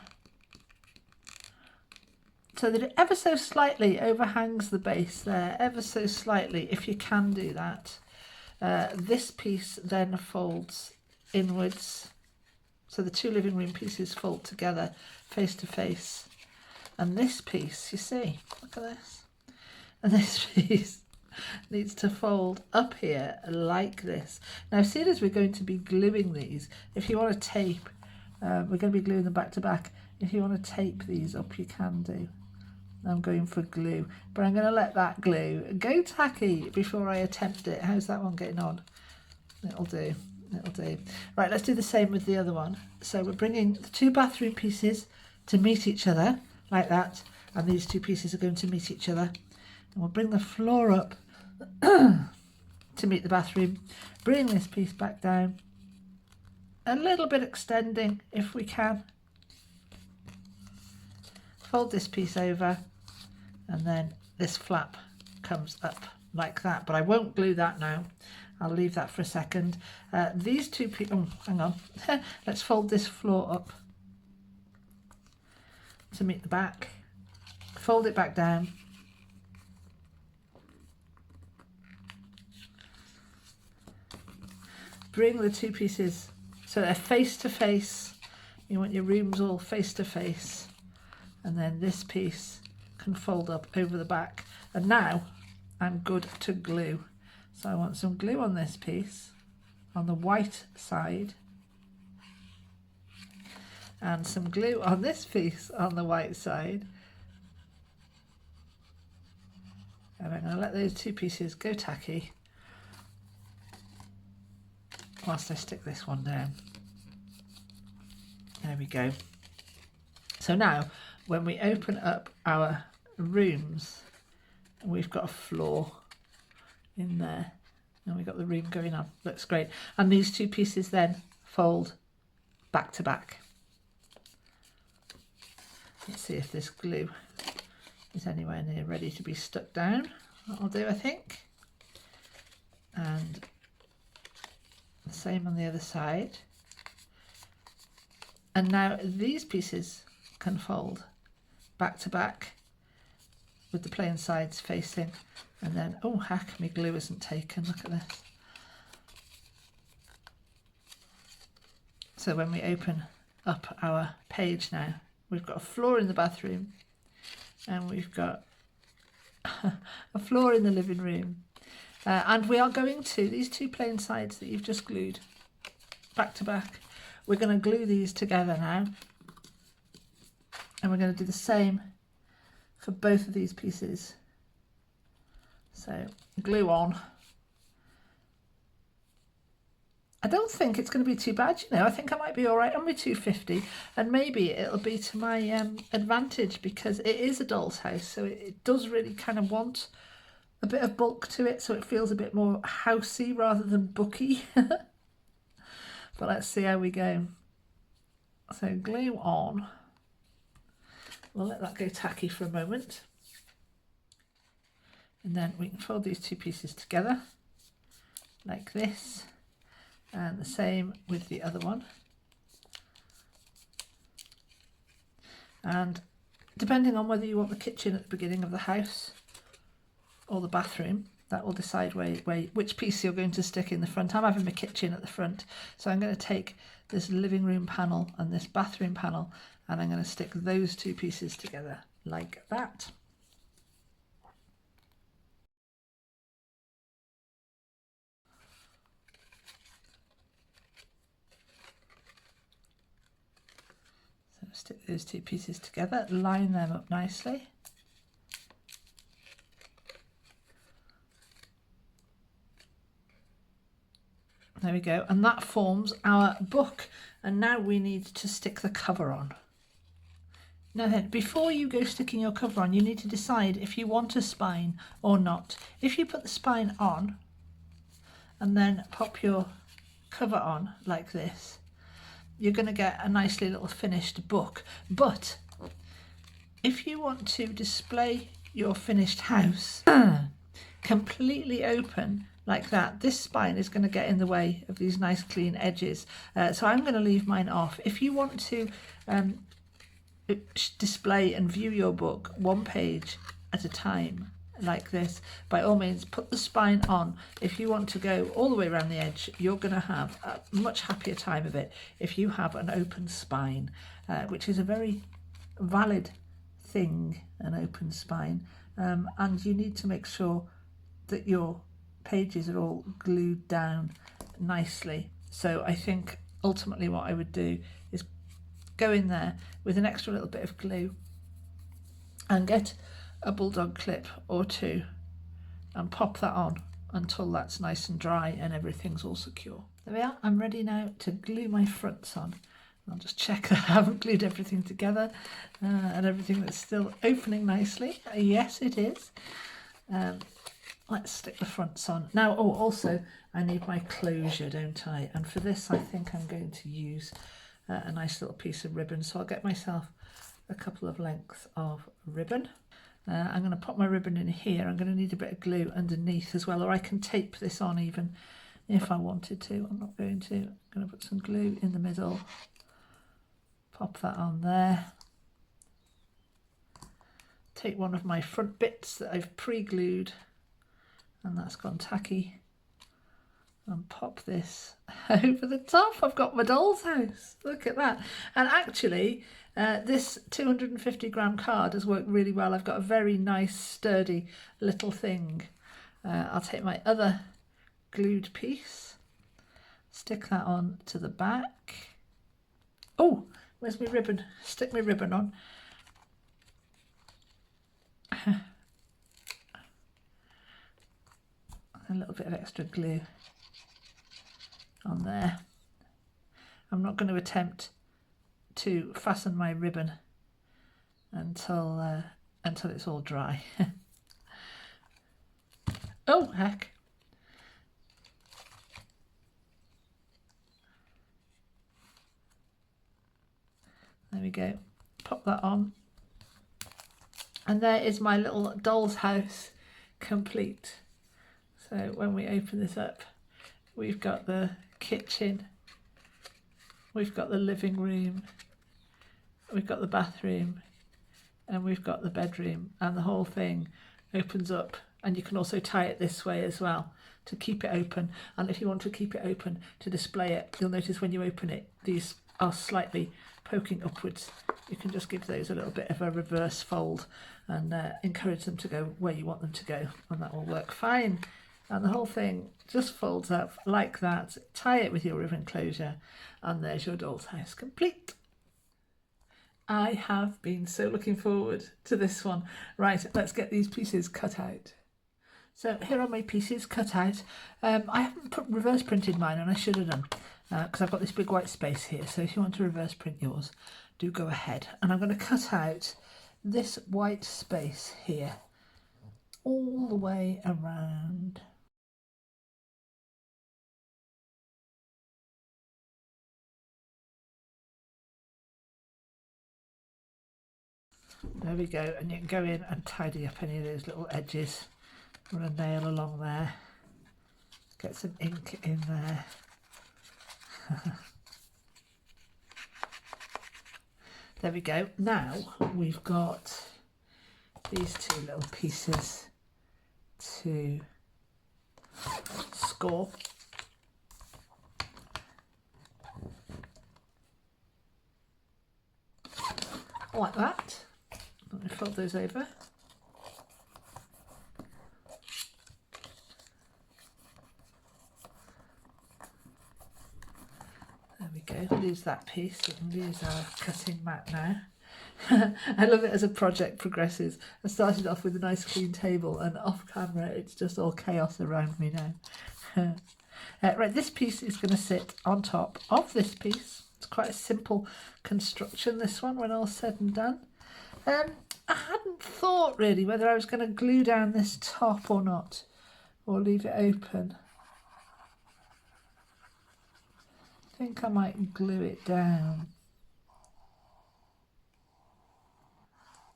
so that it ever so slightly overhangs the base there, ever so slightly, if you can do that. This piece then folds inwards. So the two living room pieces fold together face to face. And this piece, you see, look at this. And this piece needs to fold up here like this. Now, seeing as we're going to be gluing these, if you want to tape, we're going to be gluing them back to back. If you want to tape these up, you can do. I'm going for glue, but I'm going to let that glue go tacky before I attempt it. How's that one getting on? It'll do. It'll do. Right, let's do the same with the other one. So we're bringing the two bathroom pieces to meet each other like that, and these two pieces are going to meet each other. And we'll bring the floor up to meet the bathroom. Bring this piece back down, a little bit extending if we can. Fold this piece over, and then this flap comes up like that, but I won't glue that now. I'll leave that for a second. These two pieces, oh, hang on. Let's fold this floor up to meet the back. Fold it back down. Bring the two pieces so they're face to face. You want your rooms all face to face. And then this piece can fold up over the back. And now I'm good to glue. So I want some glue on this piece, on the white side, and some glue on this piece on the white side. And I'm going to let those two pieces go tacky whilst I stick this one down. There we go. So now, when we open up our rooms, we've got a floor in there, and we've got the room going on. Looks great. And these two pieces then fold back to back. Let's see if this glue is anywhere near ready to be stuck down. That'll do, I think. And the same on the other side. And now these pieces can fold back to back with the plain sides facing. And then, oh heck, my glue isn't taken, look at this. So when we open up our page now, we've got a floor in the bathroom, and we've got a floor in the living room. And we are going to, these two plain sides that you've just glued back to back, we're going to glue these together now. And we're going to do the same for both of these pieces. So glue on. I don't think it's going to be too bad, you know. I think I might be all right on my 250, and maybe it'll be to my advantage, because it is a doll's house, so it does really kind of want a bit of bulk to it, so it feels a bit more housey rather than booky. But let's see how we go. So glue on. We'll let that go tacky for a moment. And then we can fold these two pieces together like this, and the same with the other one. And depending on whether you want the kitchen at the beginning of the house or the bathroom, that will decide which piece you're going to stick in the front. I'm having my kitchen at the front, so I'm going to take this living room panel and this bathroom panel, and I'm going to stick those two pieces together like that. So stick those two pieces together, line them up nicely. There we go, and that forms our book. And now we need to stick the cover on. Now then, before you go sticking your cover on, you need to decide if you want a spine or not. If you put the spine on and then pop your cover on like this, you're going to get a nicely little finished book. But if you want to display your finished house completely open like that, this spine is going to get in the way of these nice clean edges. So I'm going to leave mine off. If you want to display and view your book one page at a time like this, by all means put the spine on. If you want to go all the way around the edge, you're going to have a much happier time of it if you have an open spine, which is a very valid thing, an open spine, and you need to make sure that your pages are all glued down nicely. So I think ultimately what I would do is go in there with an extra little bit of glue and get a bulldog clip or two and pop that on until that's nice and dry and everything's all secure. There we are. I'm ready now to glue my fronts on. I'll just check that I haven't glued everything together and everything that's still opening nicely. Yes, it is. Let's stick the fronts on. Now, oh, also I need my closure, don't I? And for this I think I'm going to use a nice little piece of ribbon. So I'll get myself a couple of lengths of ribbon. I'm going to pop my ribbon in here. I'm going to need a bit of glue underneath as well, or I can tape this on even if I wanted to. I'm not going to. I'm going to put some glue in the middle. Pop that on there. Take one of my front bits that I've pre-glued and that's gone tacky and pop this over the top. I've got my doll's house. Look at that. And actually this 250 gram card has worked really well. I've got a very nice sturdy little thing. I'll take my other glued piece, stick that on to the back. Oh, where's my ribbon? Stick my ribbon on. A little bit of extra glue on there. I'm not going to attempt to fasten my ribbon until it's all dry. Oh heck. There we go. Pop that on. And there is my little doll's house complete. So when we open this up, we've got the kitchen, we've got the living room, we've got the bathroom, and we've got the bedroom, and the whole thing opens up. And you can also tie it this way as well to keep it open. And if you want to keep it open to display it, you'll notice when you open it, these are slightly poking upwards. You can just give those a little bit of a reverse fold and encourage them to go where you want them to go, and that will work fine. And the whole thing just folds up like that. Tie it with your ribbon closure, and there's your doll's house complete. I have been so looking forward to this one. Right, let's get these pieces cut out. So here are my pieces cut out. I haven't reverse printed mine, and I should have done, because I've got this big white space here. So if you want to reverse print yours, do go ahead. And I'm going to cut out this white space here all the way around. There we go, and you can go in and tidy up any of those little edges. Run a nail along there, get some ink in there. There we go. Now we've got these two little pieces to score. Like that. Let me fold those over. There we go. Lose that piece. We can use our cutting mat now. I love it as a project progresses. I started off with a nice clean table, and off camera it's just all chaos around me now. Right, this piece is going to sit on top of this piece. It's quite a simple construction, this one, when all's said and done. I hadn't thought really whether I was going to glue down this top or not, or leave it open. think I might glue it down.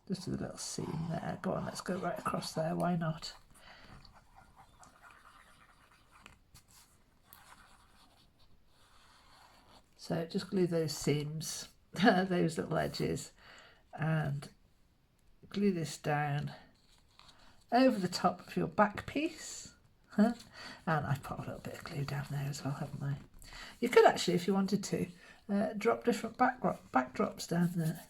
Just a little seam there. Go on, let's go right across there. Why not? So just glue those seams, those little edges, and glue this down over the top of your back piece. And I've put a little bit of glue down there as well, haven't I? You could actually, if you wanted to, drop different backdrops down there.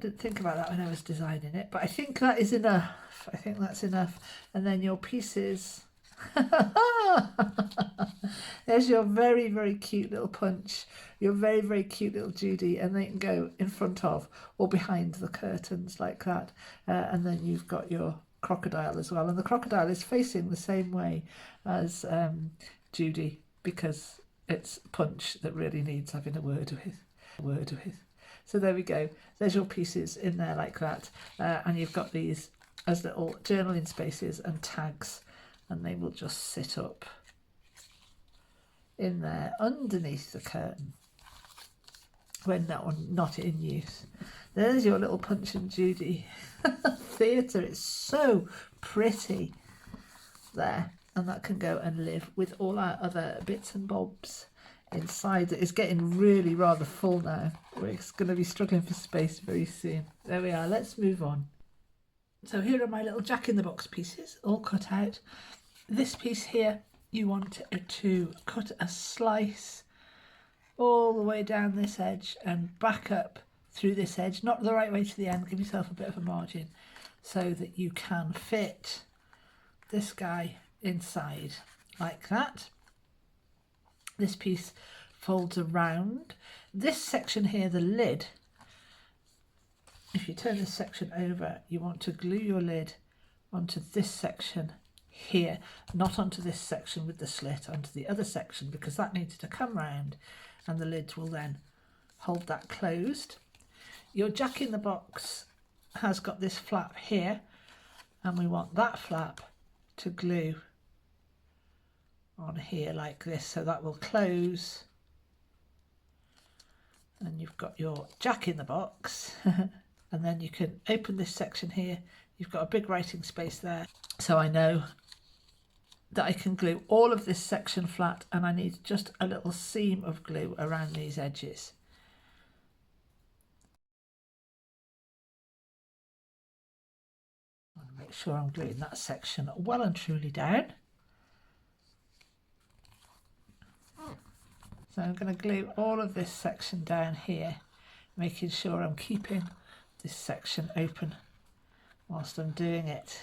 Didn't think about that when I was designing it, but I think that is enough. I think that's enough. And then your pieces. There's your very, very cute little punch, your very, very cute little Judy, and they can go in front of or behind the curtains like that. And then you've got your crocodile as well, and the crocodile is facing the same way as Judy, because it's Punch that really needs having a word with. So there we go. There's your pieces in there like that, and you've got these as little journaling spaces and tags, and they will just sit up in there underneath the curtain when not in use. There's your little Punch and Judy theatre. It's so pretty there, and that can go and live with all our other bits and bobs inside. It is getting really rather full now. We're going to be struggling for space very soon. There we are. Let's move on. So here are my little jack-in-the-box pieces all cut out. This piece here, you want to cut a slice all the way down this edge and back up through this edge, not the right way to the end. Give yourself a bit of a margin so that you can fit this guy inside like that. This piece folds around. This section here, the lid, if you turn this section over, you want to glue your lid onto this section here, not onto this section with the slit, onto the other section, because that needs to come round and the lid will then hold that closed. Your jack-in-the-box has got this flap here, and we want that flap to glue on here like this, so that will close, and you've got your jack-in-the-box. And then you can open this section here. You've got a big writing space there, so I know that I can glue all of this section flat, and I need just a little seam of glue around these edges. I want to make sure I'm gluing that section well and truly down. So I'm going to glue all of this section down here, making sure I'm keeping this section open whilst I'm doing it.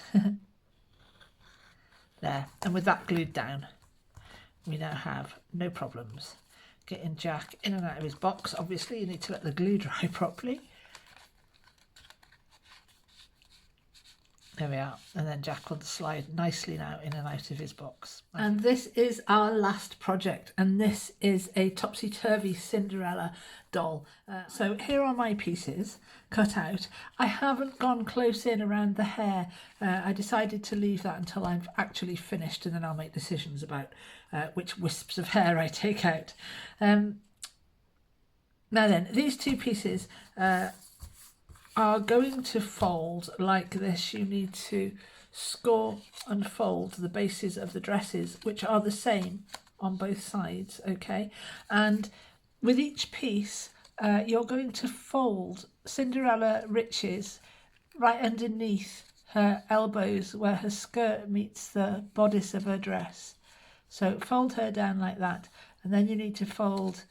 There, and with that glued down, we now have no problems getting Jack in and out of his box. Obviously you need to let the glue dry properly. There we are, and then Jack will slide nicely now in and out of his box. And this is our last project, and this is a topsy-turvy Cinderella doll. So here are my pieces cut out. I haven't gone close in around the hair. I decided to leave that until I've actually finished, and then I'll make decisions about which wisps of hair I take out. Now then, these two pieces are going to fold like this. You need to score and fold the bases of the dresses, which are the same on both sides, okay? And with each piece, you're going to fold Cinderella Riches right underneath her elbows where her skirt meets the bodice of her dress. So fold her down like that, and then you need to fold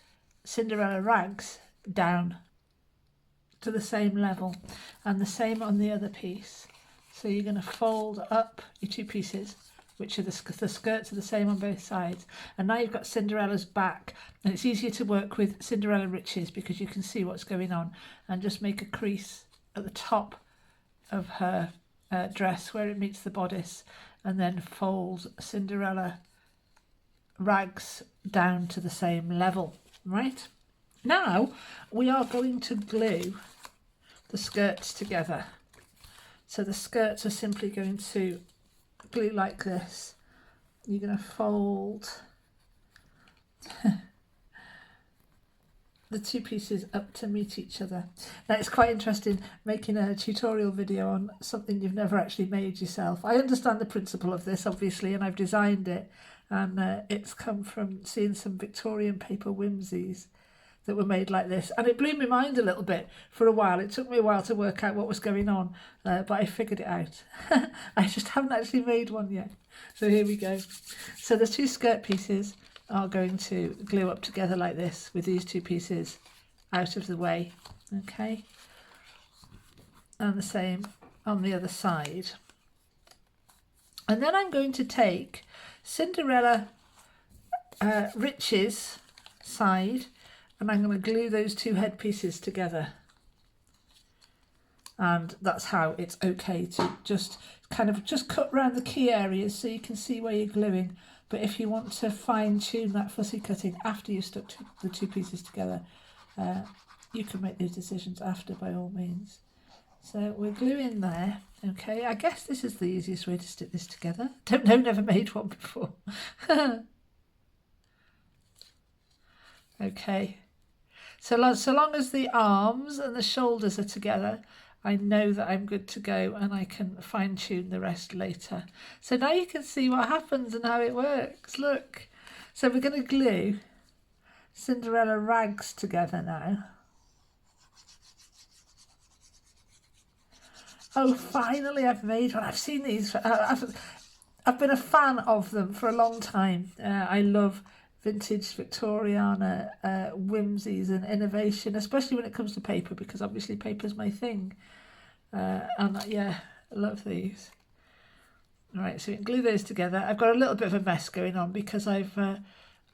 Cinderella Rags down to the same level, and the same on the other piece. So you're going to fold up your two pieces, which are the skirts are the same on both sides, and now you've got Cinderella's back, and it's easier to work with Cinderella Riches because you can see what's going on, and just make a crease at the top of her dress where it meets the bodice, and then fold Cinderella Rags down to the same level, right? Now we are going to glue the skirts together. So the skirts are simply going to glue like this. You're going to fold the two pieces up to meet each other. Now it's quite interesting making a tutorial video on something you've never actually made yourself. I understand the principle of this obviously, and I've designed it, and it's come from seeing some Victorian paper whimsies that were made like this, and it blew my mind a little bit for a while. It took me a while to work out what was going on, but I figured it out. I just haven't actually made one yet. So here we go. So the two skirt pieces are going to glue up together like this with these two pieces out of the way, okay? And the same on the other side. And then I'm going to take Cinderella Rich's side, and I'm going to glue those two head pieces together. And that's how it's okay to just cut around the key areas so you can see where you're gluing. But if you want to fine tune that fussy cutting after you've stuck the two pieces together, you can make those decisions after by all means. So we're gluing there, okay? I guess this is the easiest way to stick this together. Don't know, never made one before. Okay, so long as the arms and the shoulders are together, I know that I'm good to go, and I can fine tune the rest later. So now you can see what happens and how it works. Look. So we're going to glue Cinderella rags together now. Oh, finally I've made one. I've seen these. I've been a fan of them for a long time. I love vintage Victoriana whimsies and innovation, especially when it comes to paper, because obviously paper's my thing. And yeah, I love these. All right, so we can glue those together. I've got a little bit of a mess going on because I've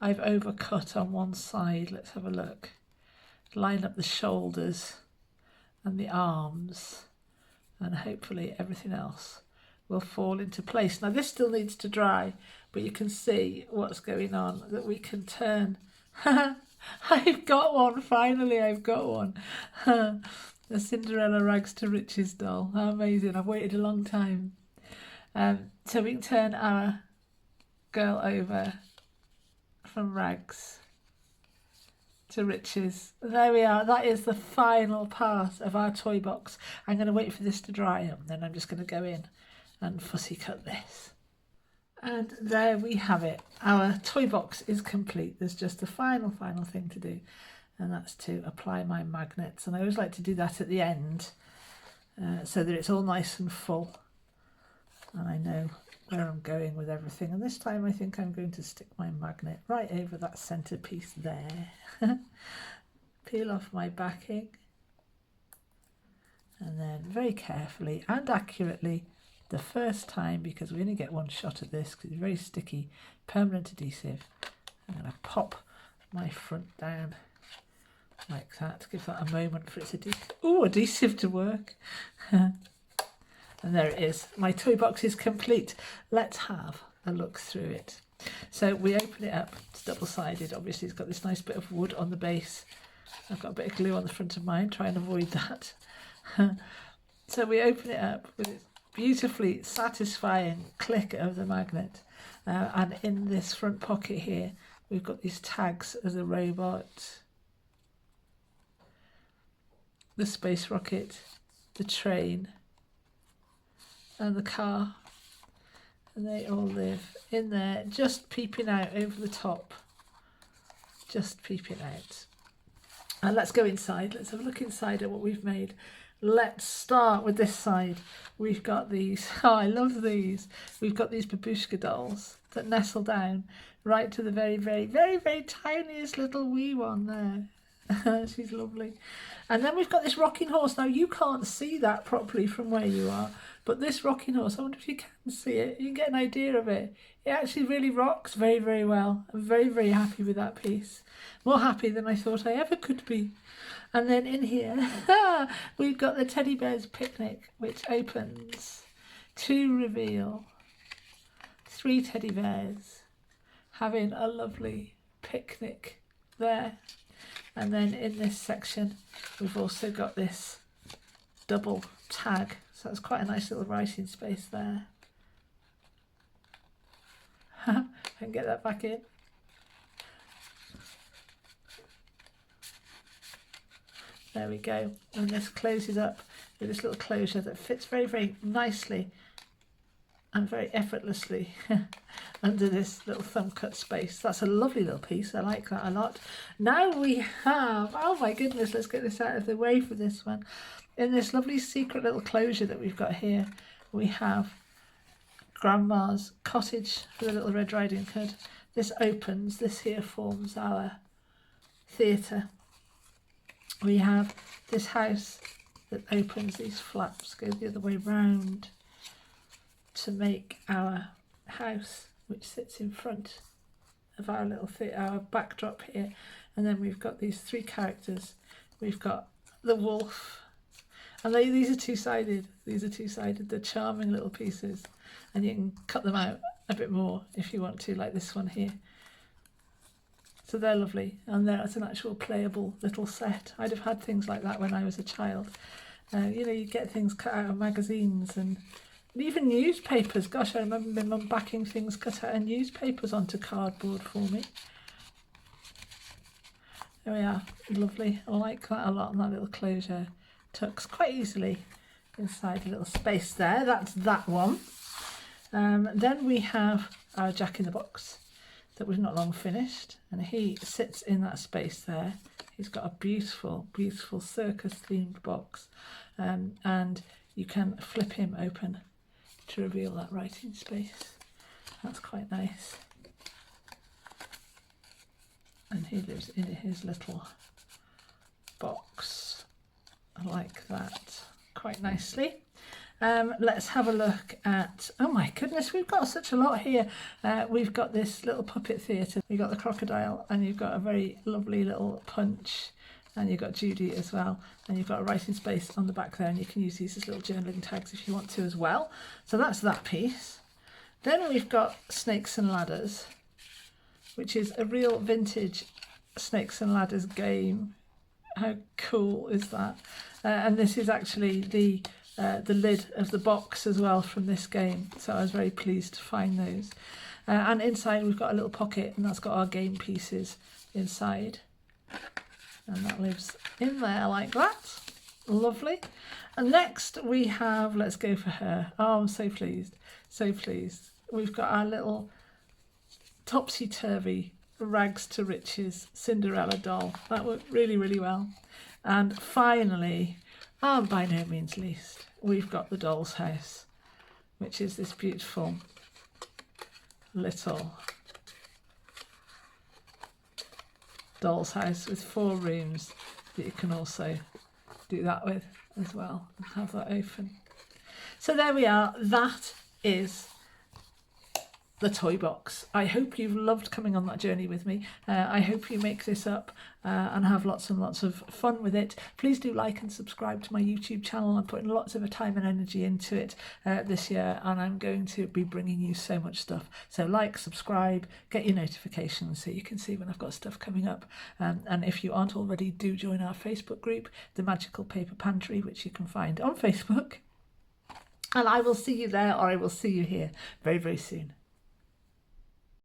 overcut on one side. Let's have a look. Line up the shoulders and the arms, and hopefully everything else will fall into place. Now this still needs to dry, but you can see what's going on, that we can turn. I've got one, finally I've got one. The Cinderella rags to riches doll. How amazing, I've waited a long time. So we can turn our girl over from rags to riches. There we are, that is the final part of our toy box. I'm going to wait for this to dry, and then I'm just going to go in and fussy cut this. And there we have it. Our toy box is complete. There's just the final thing to do, and that's to apply my magnets. And I always like to do that at the end so that it's all nice and full, and I know where I'm going with everything. And this time I think I'm going to stick my magnet right over that centerpiece there. Peel off my backing, and then very carefully and accurately, the first time, because we only get one shot at this because it's very sticky, permanent adhesive, I'm going to pop my front down like that, give that a moment for its adhesive to work. And there it is. My toy box is complete. Let's have a look through it. So we open it up. It's double-sided. Obviously, it's got this nice bit of wood on the base. I've got a bit of glue on the front of mine. Try and avoid that. So we open it up with its beautifully satisfying click of the magnet. And in this front pocket here, we've got these tags of the robot, the space rocket, the train, and the car, and they all live in there, just peeping out over the top, just peeping out. And let's go inside. Let's have a look inside at what we've made. Let's start with this side. We've got these, oh, I love these. We've got these babushka dolls that nestle down right to the very, very, very, very tiniest little wee one there. She's lovely. And then we've got this rocking horse. Now you can't see that properly from where you are, but this rocking horse, I wonder if you can see it. You can get an idea of it. It actually really rocks very, very well. I'm very, very happy with that piece. More happy than I thought I ever could be. And then in here, we've got the Teddy Bear's Picnic, which opens to reveal 3 teddy bears having a lovely picnic there. And then in this section, we've also got this double tag. So that's quite a nice little writing space there. I can get that back in. There we go. And this closes up with this little closure that fits very, very nicely and very effortlessly under this little thumb cut space. That's a lovely little piece. I like that a lot. Now we have, oh my goodness, let's get this out of the way for this one. In this lovely secret little closure that we've got here, we have Grandma's cottage for the Little Red Riding Hood. This opens, this here forms our theatre. We have this house that opens, these flaps go the other way round to make our house, which sits in front of our little our backdrop here. And then we've got these three characters. We've got the wolf, and these are two-sided. These are two-sided. They're charming little pieces, and you can cut them out a bit more if you want to, like this one here. So they're lovely, and it's an actual playable little set. I'd have had things like that when I was a child. You know, you get things cut out of magazines and even newspapers. Gosh, I remember my mum backing things cut out of newspapers onto cardboard for me. There we are, lovely. I like that a lot, and that little closure tucks quite easily inside a little space there. That's that one. Then we have our Jack in the Box that we've not long finished, and he sits in that space there. He's got a beautiful, beautiful circus themed box, and you can flip him open to reveal that writing space. That's quite nice. And he lives in his little box like that, quite nicely. Let's have a look at, oh my goodness, we've got such a lot here. We've got this little puppet theatre. You've got the crocodile, and you've got a very lovely little Punch, and you've got Judy as well, and you've got a writing space on the back there, and you can use these as little journaling tags if you want to as well. So that's that piece. Then we've got Snakes and Ladders, which is a real vintage Snakes and Ladders game. How cool is that? And this is actually the lid of the box as well from this game, so I was very pleased to find those. And inside we've got a little pocket, and that's got our game pieces inside, and that lives in there like that. Lovely. And next we have, let's go for her. Oh, I'm so pleased, so pleased. We've got our little topsy-turvy rags to riches Cinderella doll. That worked really, really well. And finally, and by no means least, we've got the doll's house, which is this beautiful little doll's house with 4 rooms that you can also do that with as well and have that open. So there we are. That is the Toybox. I hope you've loved coming on that journey with me. I hope you make this up and have lots and lots of fun with it. Please do like and subscribe to my YouTube channel. I'm putting lots of time and energy into it this year, and I'm going to be bringing you so much stuff. So like, subscribe, get your notifications so you can see when I've got stuff coming up. And if you aren't already, do join our Facebook group, The Magical Paper Pantry, which you can find on Facebook. And I will see you there, or I will see you here very, very soon.